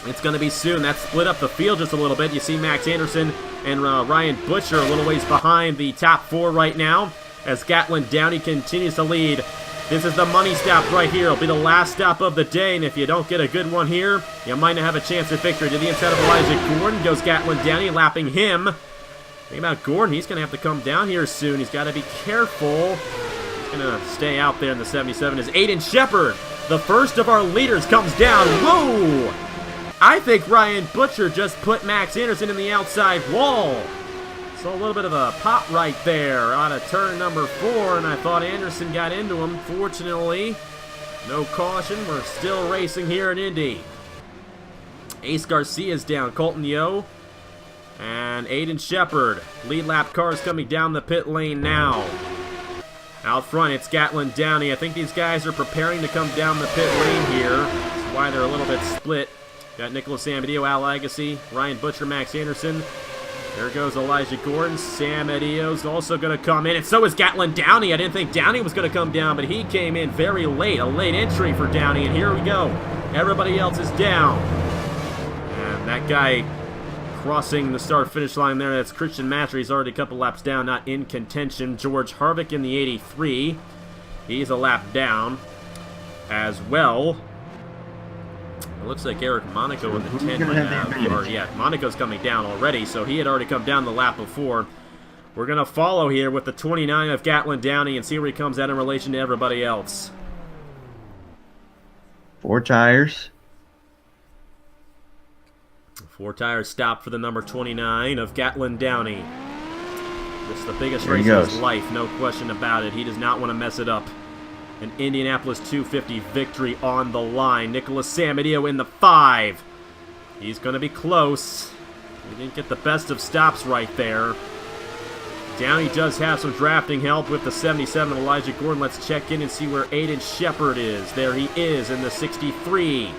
it's going to be soon. That split up the field just a little bit. You see Max Anderson and Ryan Butcher a little ways behind the top 4 right now as Gatlin Downey continues to lead. This is the money stop right here. It'll be the last stop of the day, and if you don't get a good one here, you might not have a chance at victory. To the inside of Elijah Gordon goes Gatlin Downey, lapping him. Think about Gordon. He's going to have to come down here soon. He's got to be careful. He's going to stay out there in the 77 as Aiden Shepard, the first of our leaders, comes down. Whoa! I think Ryan Butcher just put Max Anderson in the outside wall. So a little bit of a pop right there out of turn number 4, and I thought Anderson got into him. Fortunately, no caution. We're still racing here in Indy. Ace Garcia's down. Colton Yohe and Aiden Shepard. Lead lap cars coming down the pit lane now. Out front, it's Gatlin Downey. I think these guys are preparing to come down the pit lane here. That's why they're a little bit split. Got Nicolas Samudio, Al Agassi, Ryan Butcher, Max Anderson. There goes Elijah Gordon. Samudio's also going to come in, and so is Gatlin Downey. I didn't think Downey was going to come down, but he came in very late. A late entry for Downey, and here we go. Everybody else is down. And that guy crossing the start-finish line there. That's Christian Matcher. He's already a couple laps down, not in contention. George Harvick in the 83. He's a lap down as well. It looks like Eric Monaco in the 10 might have, or yeah, Monaco's coming down already, so he had already come down the lap before. We're going to follow here with the 29 of Gatlin Downey and see where he comes out in relation to everybody else. 4 tires. 4 tires stop for the number 29 of Gatlin Downey. This is the biggest race of his life, no question about it. He does not want to mess it up. An Indianapolis 250 victory on the line. Nicolas Samudio in the 5. He's going to be close. He didn't get the best of stops right there. Downey does have some drafting help with the 77 of Elijah Gordon. Let's check in and see where Aiden Shepard is. There he is in the 63.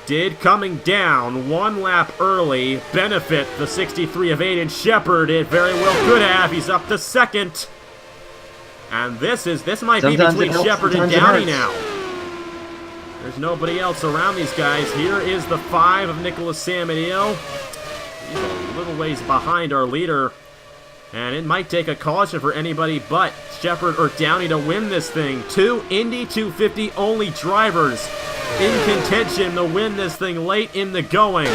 Did coming down 1 lap early benefit the 63 of Aiden Shepard? It very well could have. He's up to 2nd. And this might be between Shepard and Downey now. There's nobody else around these guys. Here is the 5 of Nicolas Samudio. He's a little ways behind our leader. And it might take a caution for anybody but Shepard or Downey to win this thing. 2 Indy 250 only drivers in contention to win this thing late in the going.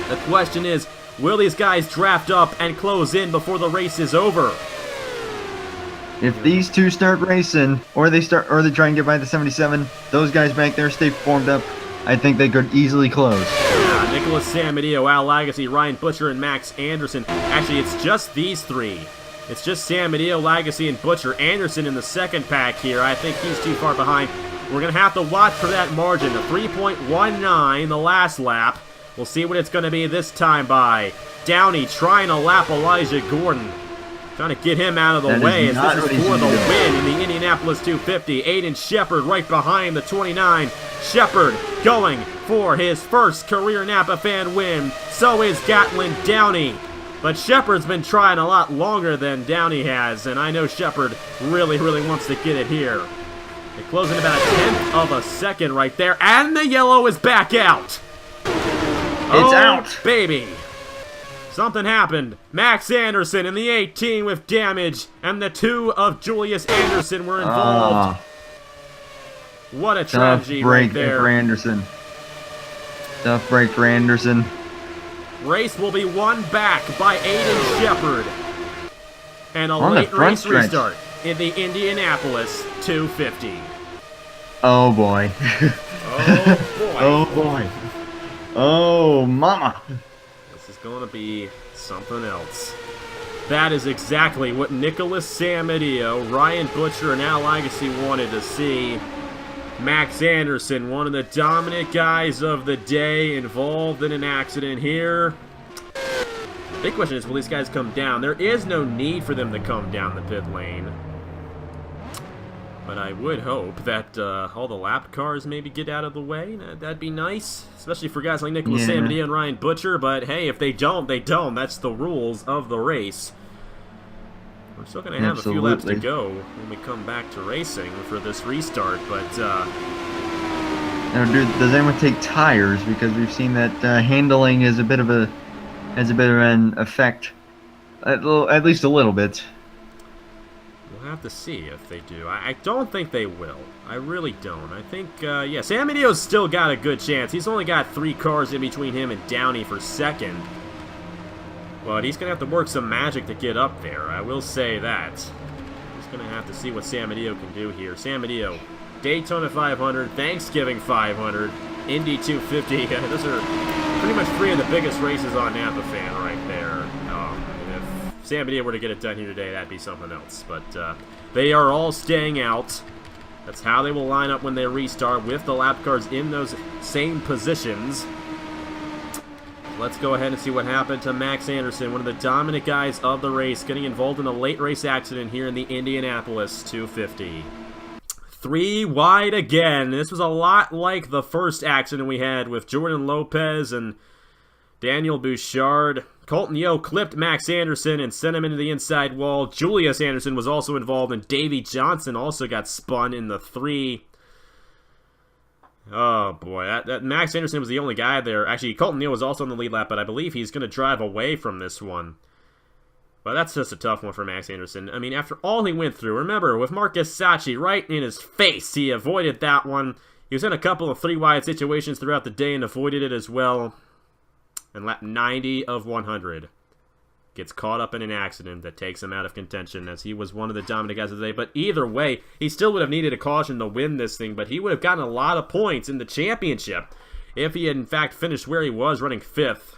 The question is, will these guys draft up and close in before the race is over? If these two start racing, or they try and get by the 77, those guys back there stay formed up, I think they could easily close. Yeah, Nicolas Samudio, Al Lagasse, Ryan Butcher, and Max Anderson. Actually, it's just these 3. It's just Samudio, Lagasse, and Butcher. Anderson in the 2nd pack here. I think he's too far behind. We're going to have to watch for that margin. The 3.19 the last lap. We'll see what it's going to be this time by. Downey trying to lap Elijah Gordon. Trying to get him out of the way as this is for the win in the Indianapolis 250. Aiden Shepard right behind the 29. Shepard going for his first career Napa fan win. So is Gatlin Downey. But Shepard's been trying a lot longer than Downey has, and I know Shepard really, really wants to get it here. They're closing about a 1/10 of a second right there, and the yellow is back out. It's out, baby. Something happened. Max Anderson in the 18 with damage, and the 2 of Julius Anderson were involved. What a tragedy right there. For Anderson. Tough break for Anderson. Race will be won back by Aiden Shepard. And a late race restart in the Indianapolis 250. Oh boy. Oh boy. Oh boy. Oh mama. This is going to be something else. That is exactly what Nicolas Samudio, Ryan Butcher, and Al Lagasse wanted to see. Max Anderson, one of the dominant guys of the day, involved in an accident here. The big question is, will these guys come down? There is no need for them to come down the pit lane. But I would hope that all the lap cars maybe get out of the way. That'd be nice, especially for guys like Nicolas Samudio and Ryan Butcher. But hey, if they don't, they don't. That's the rules of the race. We're still going to have a few laps to go when we come back to racing for this restart. But now, does anyone take tires? Because we've seen that handling is a bit of an effect, at least a little bit. We'll have to see if they do. I don't think they will. I really don't. I think, yeah, Samudio's still got a good chance. He's only got 3 cars in between him and Downey for second. But he's going to have to work some magic to get up there. I will say that. He's going to have to see what Samudio can do here. Samudio, Daytona 500, Thanksgiving 500, Indy 250. Those are pretty much 3 of the biggest races on Napa Fan right there. If Samudio were to get it done here today, that'd be something else. But they are all staying out. That's how they will line up when they restart, with the lap cars in those same positions. Let's go ahead and see what happened to Max Anderson, one of the dominant guys of the race, getting involved in a late race accident here in the Indianapolis 250. 3 wide again. This was a lot like the first accident we had with Jordan Lopez and Daniel Bouchard. Colton Yohe clipped Max Anderson and sent him into the inside wall. Julius Anderson was also involved, and Davey Johnson also got spun in the 3. Oh, boy. That Max Anderson was the only guy there. Actually, Colton Yohe was also on the lead lap, but I believe he's going to drive away from this one. But that's just a tough one for Max Anderson. I mean, after all he went through, remember, with Marcus Sachi right in his face, he avoided that one. He was in a couple of 3-wide situations throughout the day and avoided it as well. And lap 90 of 100. Gets caught up in an accident that takes him out of contention, as he was one of the dominant guys of the day. But either way, he still would have needed a caution to win this thing, but he would have gotten a lot of points in the championship if he had in fact finished where he was, running 5th.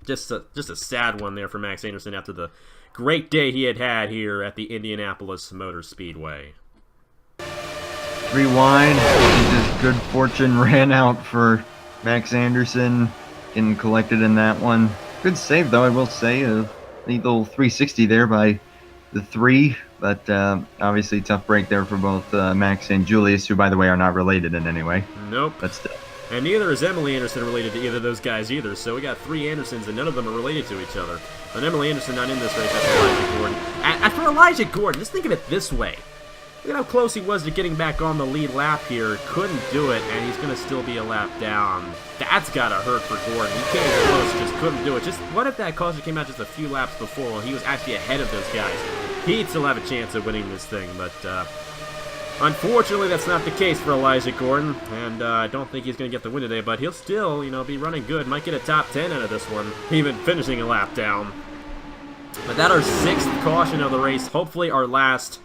Just a sad one there for Max Anderson after the great day he had here at the Indianapolis Motor Speedway. 3 wide. Just good fortune ran out for Max Anderson, getting collected in that one. Good save, though, I will say. A neat little 360 there by the 3. But obviously tough break there for both Max and Julius, who, by the way, are not related in any way. Nope. But still. And neither is Emily Anderson related to either of those guys either. So we got 3 Andersons, and none of them are related to each other. And Emily Anderson not in this race. That's Elijah Gordon. And for Elijah Gordon, just think of it this way. Look at how close he was to getting back on the lead lap here. Couldn't do it, and he's going to still be a lap down. That's got to hurt for Gordon. He came close, just couldn't do it. Just what if that caution came out just a few laps before while he was actually ahead of those guys? He'd still have a chance of winning this thing, but unfortunately that's not the case for Elijah Gordon, and I don't think he's going to get the win today, but he'll still, be running good. Might get a top 10 out of this one, even finishing a lap down. But that our 6th caution of the race, hopefully our last.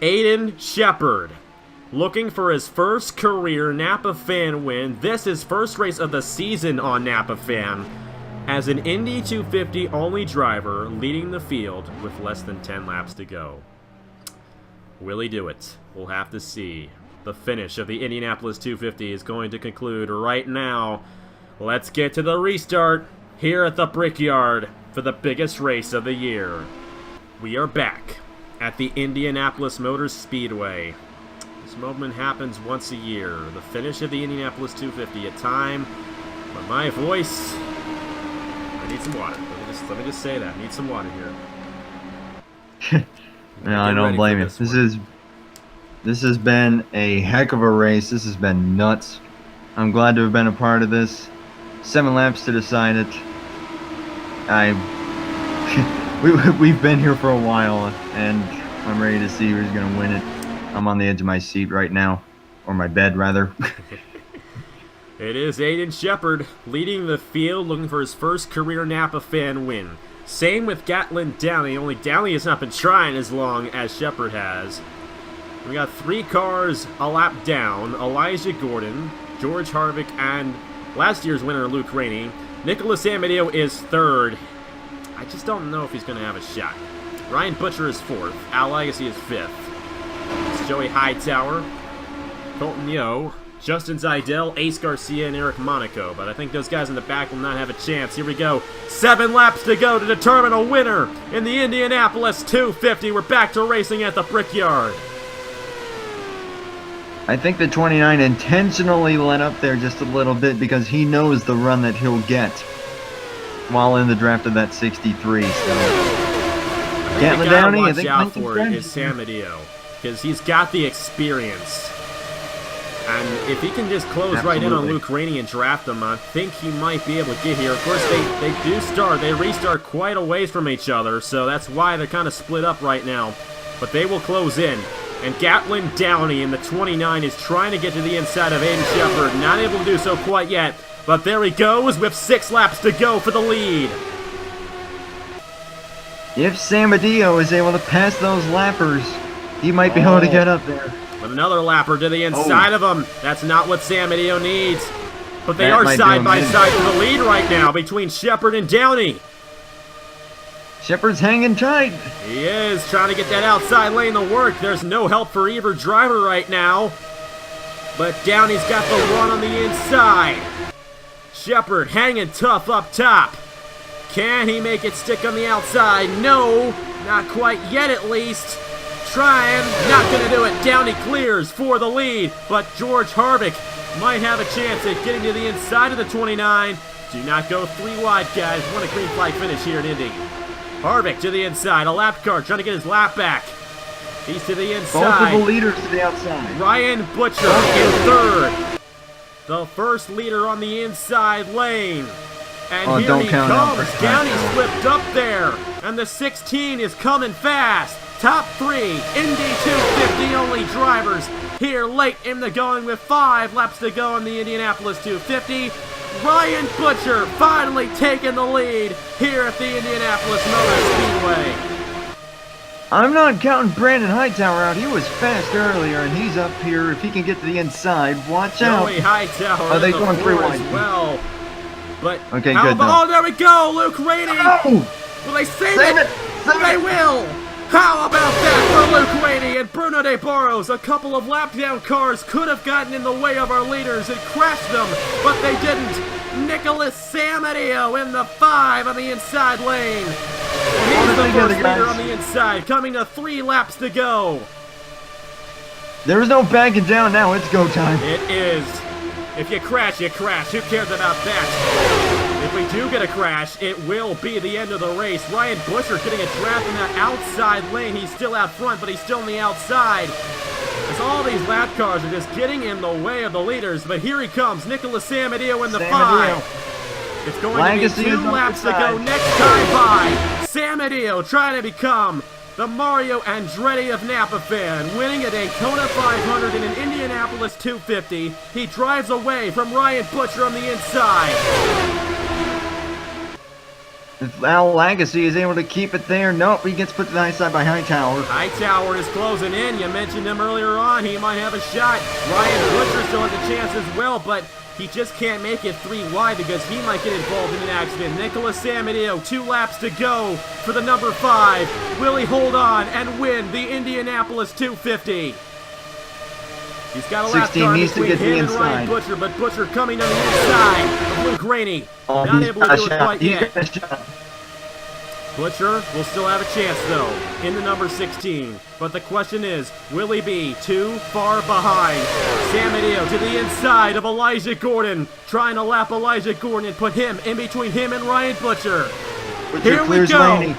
Aiden Shepard, looking for his first career Napa Fan win. This is first race of the season on Napa Fan, as an Indy 250 only driver leading the field with less than 10 laps to go. Will he do it? We'll have to see. The finish of the Indianapolis 250 is going to conclude right now. Let's get to the restart here at the Brickyard for the biggest race of the year. We are back at the Indianapolis Motor Speedway. This moment happens once a year. The finish of the Indianapolis 250, a time when my voice... I need some water. Let me just say that. I need some water here. No, I don't blame you. This has been a heck of a race. This has been nuts. I'm glad to have been a part of this. 7 laps to decide it. We've been here for a while, and I'm ready to see who's going to win it. I'm on the edge of my seat right now, or my bed, rather. It is Aiden Shepard leading the field, looking for his first career Napa Fan win. Same with Gatlin Downey, only Downey has not been trying as long as Shepard has. We got 3 cars a lap down. Elijah Gordon, George Harvick, and last year's winner Luke Rainey. Nicolas Samudio is 3rd. I just don't know if he's going to have a shot. Ryan Butcher is 4th. Al Legacy is 5th. It's Joey Hightower, Colton Yohe, Justin Zajdel, Ace Garcia, and Eric Monaco. But I think those guys in the back will not have a chance. Here we go. 7 laps to go to determine a winner in the Indianapolis 250. We're back to racing at the Brickyard. I think the 29 intentionally let up there just a little bit because he knows the run that he'll get while in the draft of that 63. So Gatlin Downey, I think out for it is Samudio, because he's got the experience. And if he can just close right in on Luke Rainey and draft him, I think he might be able to get here. Of course, they restart quite a ways from each other, so that's why they're kind of split up right now. But they will close in. And Gatlin Downey in the 29 is trying to get to the inside of Aiden Shepard. Not able to do so quite yet. But there he goes with 6 laps to go for the lead. If Samudio is able to pass those lappers, he might be able to get up there. With another lapper to the inside of him. That's not what Samudio needs. But they are side by side for the lead right now between Shepard and Downey. Shepard's hanging tight. He is trying to get that outside lane to work. There's no help for either driver right now. But Downey's got the run on the inside. Shepard hanging tough up top. Can he make it stick on the outside? No, not quite yet at least. Trying, not going to do it. Downey clears for the lead, but George Harvick might have a chance at getting to the inside of the 29. Do not go 3 wide, guys. Want a green flag finish here in Indy. Harvick to the inside, a lap car trying to get his lap back. He's to the Both of inside. the leaders to the outside. Ryan Butcher in third. The first leader on the inside lane. And here he comes. Down he slipped up there. And the 16 is coming fast. Top three, Indy 250 only drivers here late in the going with 5 laps to go in the Indianapolis 250. Ryan Butcher finally taking the lead here at the Indianapolis Motor Speedway. I'm not counting Brandon Hightower out. He was fast earlier, and he's up here. If he can get to the inside, watch out. Joey Hightower. Are they going 3 wide? Well, but okay, good. Oh, there we go, Luke Rainey. Oh! Will they save it? They will. How about that for Luke Rainey and Bruno De Barros? A couple of lap-down cars could have gotten in the way of our leaders and crashed them, but they didn't. Nicolas Samudio in the 5 on the inside lane. And he's the first leader on the inside, coming to 3 laps to go. There is no backing down now. It's go time. It is. If you crash, you crash. Who cares about that? If we do get a crash, it will be the end of the race. Ryan Butcher getting a draft in that outside lane. He's still out front, but he's still on the outside. As all these lap cars are just getting in the way of the leaders. But here he comes, Nicolas Samudio in the 5. It's going to be 2 laps to go next time by. Samudio trying to become the Mario Andretti of Napa fan, winning a Daytona 500 in an Indianapolis 250. He drives away from Ryan Butcher on the inside. If Al Lagasse is able to keep it there, nope, he gets put to the high side by Hightower. Hightower is closing in. You mentioned him earlier on. He might have a shot. Ryan Butcher still has a chance as well, but he just can't make it 3 wide because he might get involved in an accident. Nicolas Samudio, 2 laps to go for the number 5. Will he hold on and win the Indianapolis 250? He's got a lap car between him and Ryan Butcher, but Butcher coming on the inside of Luke Rainey. Not able to do it quite yet. Butcher will still have a chance, though, in the number 16. But the question is, will he be too far behind? Samudio to the inside of Elijah Gordon, trying to lap Elijah Gordon and put him in between him and Ryan Butcher. Here we go.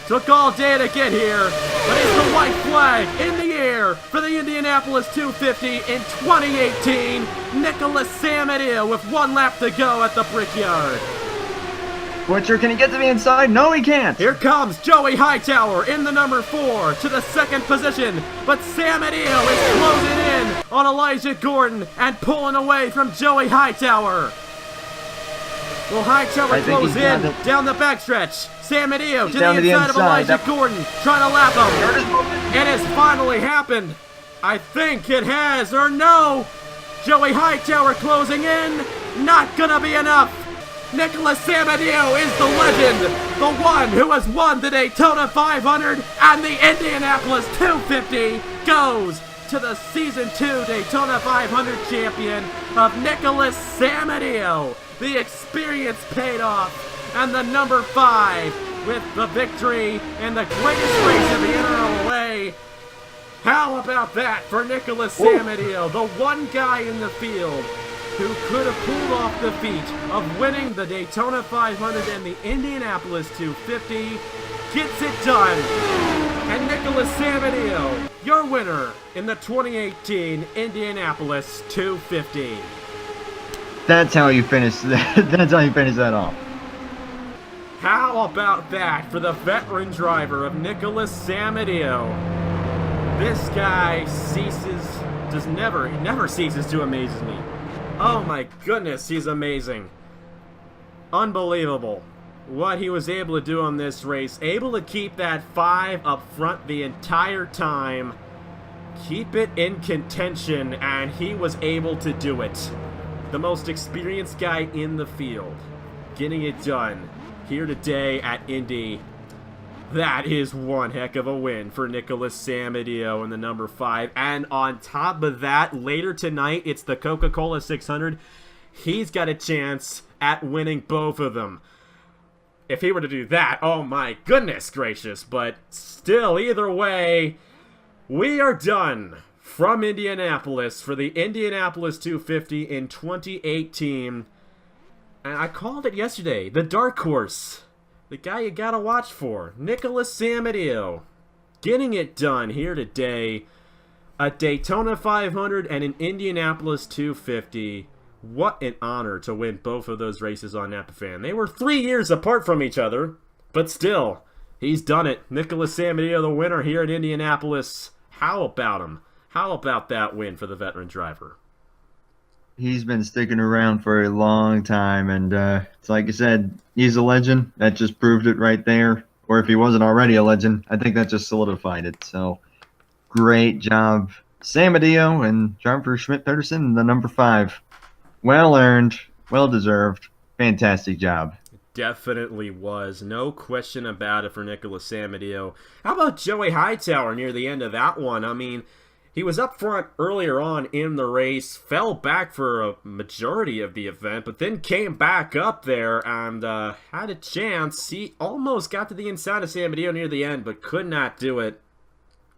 Took all day to get here, but it's the white flag in the air for the Indianapolis 250 in 2018. Nicolas Samudio with 1 lap to go at the Brickyard. Butcher, can he get to the inside? No, he can't. Here comes Joey Hightower in the number 4 to the 2nd position, but Samudio is closing in on Elijah Gordon and pulling away from Joey Hightower. Will Hightower close in down the backstretch? Samudio to the inside of Elijah Gordon, trying to lap him. It has finally happened. I think it has, or no. Joey Hightower closing in. Not gonna be enough. Nicolas Samudio is the legend, the one who has won the Daytona 500 and the Indianapolis 250 goes to the Season 2 Daytona 500 champion of Nicolas Samudio. The experience paid off, and the number 5 with the victory in the greatest race of the NRLOA. How about that for Nicolas Samudio, the one guy in the field who could have pulled off the feat of winning the Daytona 500 and the Indianapolis 250, gets it done. And Nicolas Samudio, your winner in the 2018 Indianapolis 250. That's how you finish that. That's how you finish that off. How about that for the veteran driver of Nicolas Samudio? This guy never ceases to amaze me. Oh my goodness, he's amazing. Unbelievable what he was able to do on this race. Able to keep that 5 up front the entire time. Keep it in contention, and he was able to do it. The most experienced guy in the field, getting it done here today at Indy. That is one heck of a win for Nicolas Samudio in the number 5. And on top of that, later tonight, it's the Coca-Cola 600. He's got a chance at winning both of them. If he were to do that, oh my goodness gracious. But still, either way, we are done from Indianapolis for the Indianapolis 250 in 2018. And I called it yesterday, the dark horse. The guy you gotta watch for, Nicolas Samudio. getting it done here today. A Daytona 500 and an Indianapolis 250. What an honor to win both of those races on Napa Fan. They were 3 years apart from each other, but still, he's done it. Nicolas Samudio, the winner here at Indianapolis. How about him? How about that win for the veteran driver? He's been sticking around for a long time, and it's like you said, he's a legend. That just proved it right there. Or if he wasn't already a legend, I think that just solidified it. So, great job, Samudio, and driver Schmidt-Peterson, the number 5. Well earned, well deserved, fantastic job. Definitely was. No question about it for Nicolas Samudio. How about Joey Hightower near the end of that one? I mean, he was up front earlier on in the race, fell back for a majority of the event, but then came back up there and had a chance. He almost got to the inside of Samudio near the end, but could not do it.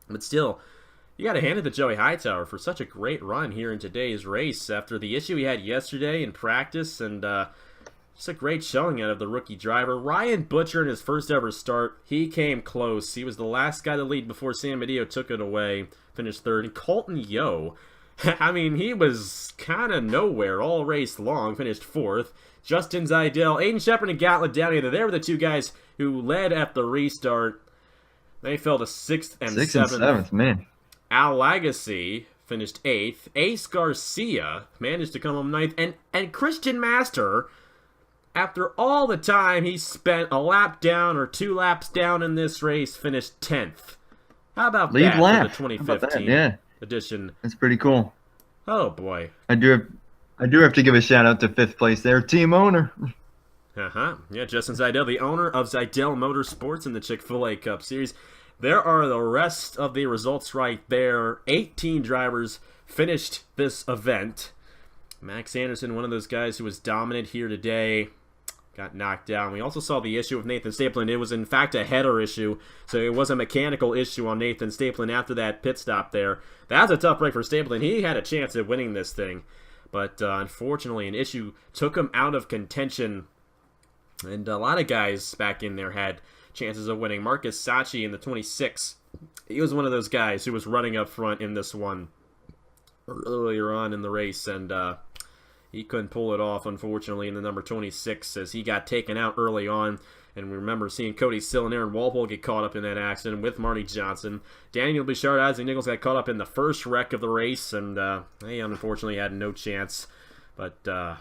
But still, you got to hand it to Joey Hightower for such a great run here in today's race after the issue he had yesterday in practice, and just a great showing out of the rookie driver. Ryan Butcher in his first ever start, he came close. He was the last guy to lead before Samudio took it away, finished third. And Colton Yohe, I mean, he was kind of nowhere all race long, finished fourth. Justin Zajdel, Aiden Shepard, and Gatlin Downey, they were the two guys who led at the restart. They fell to 6th and 7th. Man. Al Lagasse finished 8th. Ace Garcia managed to come home 9th. And Christian Master, after all the time he spent a lap down or 2 laps down in this race, finished 10th. How about Lead that lap. for the 2015 edition? That's pretty cool. Oh, boy. I do have to give a shout out to 5th place there, team owner. Yeah, Justin Zajdel, the owner of Zajdel Motorsports in the Chick-fil-A Cup Series. There are the rest of the results right there. 18 drivers finished this event. Max Anderson, one of those guys who was dominant here today, got knocked down. We also saw the issue with Nathan Stapleton. It was, in fact, a header issue, so it was a mechanical issue on Nathan Stapleton after that pit stop there. That was a tough break for Stapleton. He had a chance at winning this thing, but unfortunately, an issue took him out of contention, and a lot of guys back in there had chances of winning. Marcus Sachi in the 26, he was one of those guys who was running up front in this one earlier on in the race, and he couldn't pull it off, unfortunately, in the number 26 as he got taken out early on. And we remember seeing Cody Sill and Aaron Walpole get caught up in that accident with Marty Johnson. Daniel Bouchard, Isaac Nichols got caught up in the first wreck of the race, and they unfortunately had no chance. But how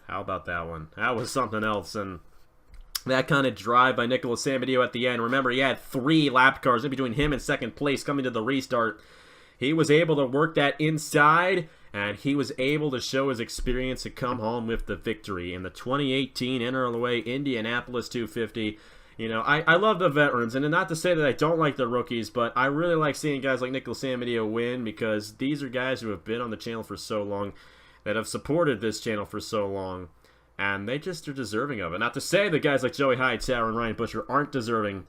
about that one? That was something else, and that kind of drive by Nicolas Samudio at the end. Remember, he had 3 lap cars in between him and second place coming to the restart. He was able to work that inside, and he was able to show his experience to come home with the victory in the 2018 NRLOA Indianapolis 250. You know, I love the veterans, and not to say that I don't like the rookies, but I really like seeing guys like Nicolas Samudio win because these are guys who have been on the channel for so long, that have supported this channel for so long, and they just are deserving of it. Not to say that guys like Joey Hightower and Ryan Butcher aren't deserving,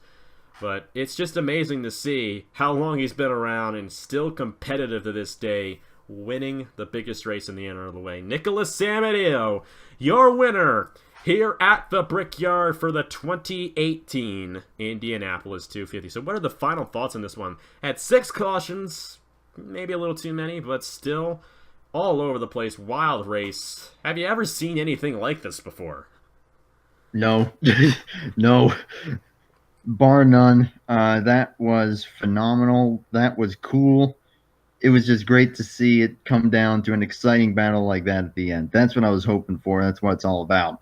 but it's just amazing to see how long he's been around and still competitive to this day, winning the biggest race in the NRLOA. Nicolas Samudio, your winner here at the Brickyard for the 2018 Indianapolis 250. So what are the final thoughts on this one? Had 6 cautions, maybe a little too many, but still all over the place. Wild race. Have you ever seen anything like this before? No. No. Bar none. That was phenomenal. That was cool. It was just great to see it come down to an exciting battle like that at the end. That's what I was hoping for. That's what it's all about.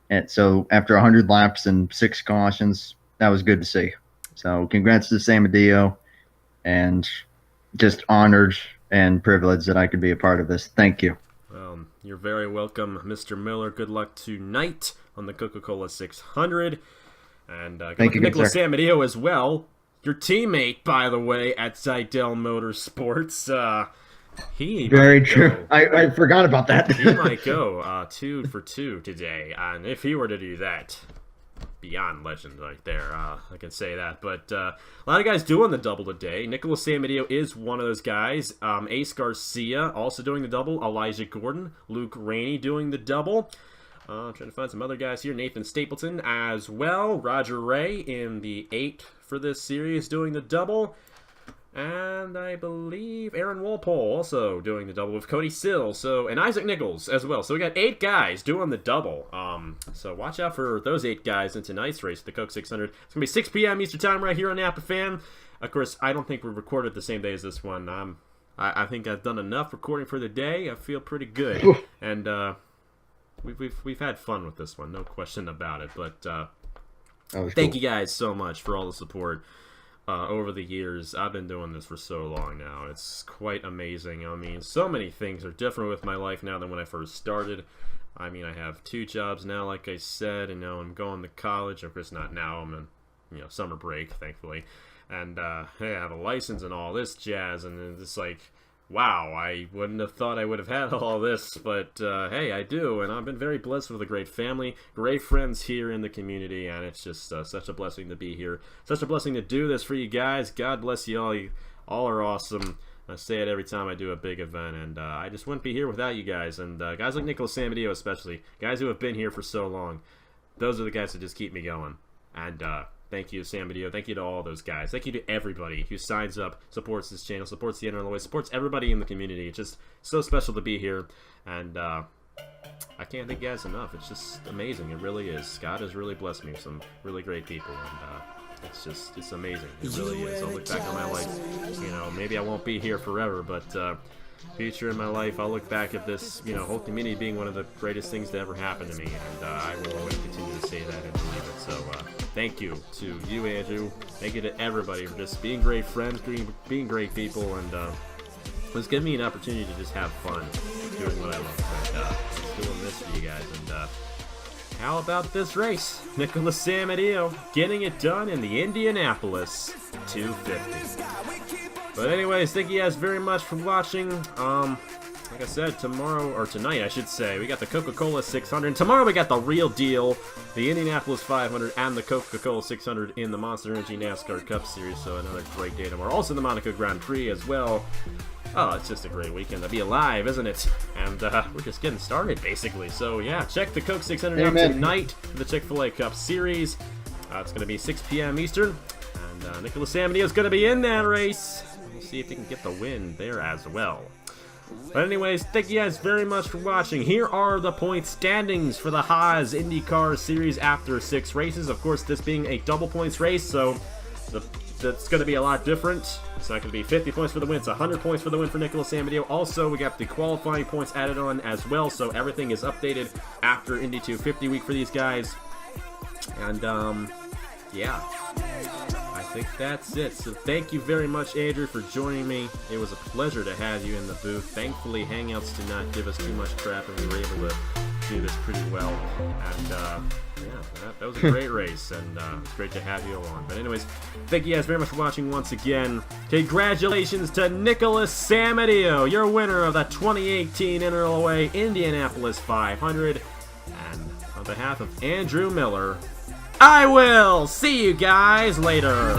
And so after 100 laps and 6 cautions, that was good to see. So congrats to Samudio, and just honored and privileged that I could be a part of this. Thank you. You're very welcome, Mr. Miller. Good luck tonight on the Coca-Cola 600. And thank you, Nicolas Samudio as well. Your teammate, by the way, at Zajdel Motorsports. He very true. I forgot about that. He might go 2 for 2 today, and if he were to do that, beyond legend right there. I can say that. But a lot of guys doing the double today. Nicolas Samudio is one of those guys. Ace Garcia also doing the double. Elijah Gordon, Luke Rainey doing the double. Trying to find some other guys here. Nathan Stapleton as well. Roger Ray in the 8 for this series doing the double. And I believe Aaron Walpole also doing the double with Cody Sill. So, and Isaac Nichols as well. So we got 8 guys doing the double. So watch out for those 8 guys in tonight's race, the Coke 600. It's going to be 6 p.m. Eastern Time right here on Napa Fan. Of course, I don't think we recorded the same day as this one. I think I've done enough recording for the day. I feel pretty good. And we've had fun with this one, no question about it. But thank you guys so much for all the support. Over the years, I've been doing this for so long now. It's quite amazing. I mean, so many things are different with my life now than when I first started. I mean, I have 2 jobs now, like I said, and now I'm going to college. Of course, not now. I'm in, summer break, thankfully. And, hey, I have a license and all this jazz, and it's like, wow, I wouldn't have thought I would have had all this, but, hey, I do, and I've been very blessed with a great family, great friends here in the community, and it's just such a blessing to be here, such a blessing to do this for you guys. God bless you all. You all are awesome. I say it every time I do a big event, and I just wouldn't be here without you guys, and guys like Nicolas Samudio especially, guys who have been here for so long. Those are the guys that just keep me going, and, thank you, Samudio. Thank you to all those guys. Thank you to everybody who signs up, supports this channel, supports the NRLOA, supports everybody in the community. It's just so special to be here, and I can't thank you guys enough. It's just amazing. It really is. God has really blessed me with some really great people, and it's amazing. It really is. I'll look back on my life. Maybe I won't be here forever, but future in my life, I'll look back at this, whole community being one of the greatest things to ever happen to me, and I will always continue to say that and believe it. So, thank you to you, Andrew. Thank you to everybody for just being great friends, being great people, and it's giving me an opportunity to just have fun doing what I love. And doing this for you guys. And how about this race? Nicolas Samudio getting it done in the Indianapolis 250. But anyways, thank you guys very much for watching. Like I said, tonight I should say, we got the Coca-Cola 600. And tomorrow we got the real deal, the Indianapolis 500 and the Coca-Cola 600 in the Monster Energy NASCAR Cup Series. So another great day tomorrow. Also the Monaco Grand Prix as well. Oh, it's just a great weekend to be alive, isn't it? And we're just getting started, basically. So yeah, check the Coke 600 out tonight for the Chick-fil-A Cup Series. It's going to be 6 p.m. Eastern. And Nicolas Samudio is going to be in that race. We'll see if he can get the win there as well. But anyways, thank you guys very much for watching. Here are the point standings for the Haas IndyCar Series after 6 races. Of course, this being a double points race, so that's going to be a lot different. It's not going to be 50 points for the win. It's 100 points for the win for Nicolas Samudio. Also, we got the qualifying points added on as well, so everything is updated after Indy 250 week for these guys. And, yeah. I think that's it. So thank you very much, Andrew, for joining me. It was a pleasure to have you in the booth. Thankfully, Hangouts did not give us too much crap, and we were able to do this pretty well. And yeah, that was a great race, and it's great to have you along. But anyways, thank you guys very much for watching once again. Congratulations to Nicolas Samudio, your winner of the 2018 NRLOA Indianapolis 500. And on behalf of Andrew Miller, I will see you guys later.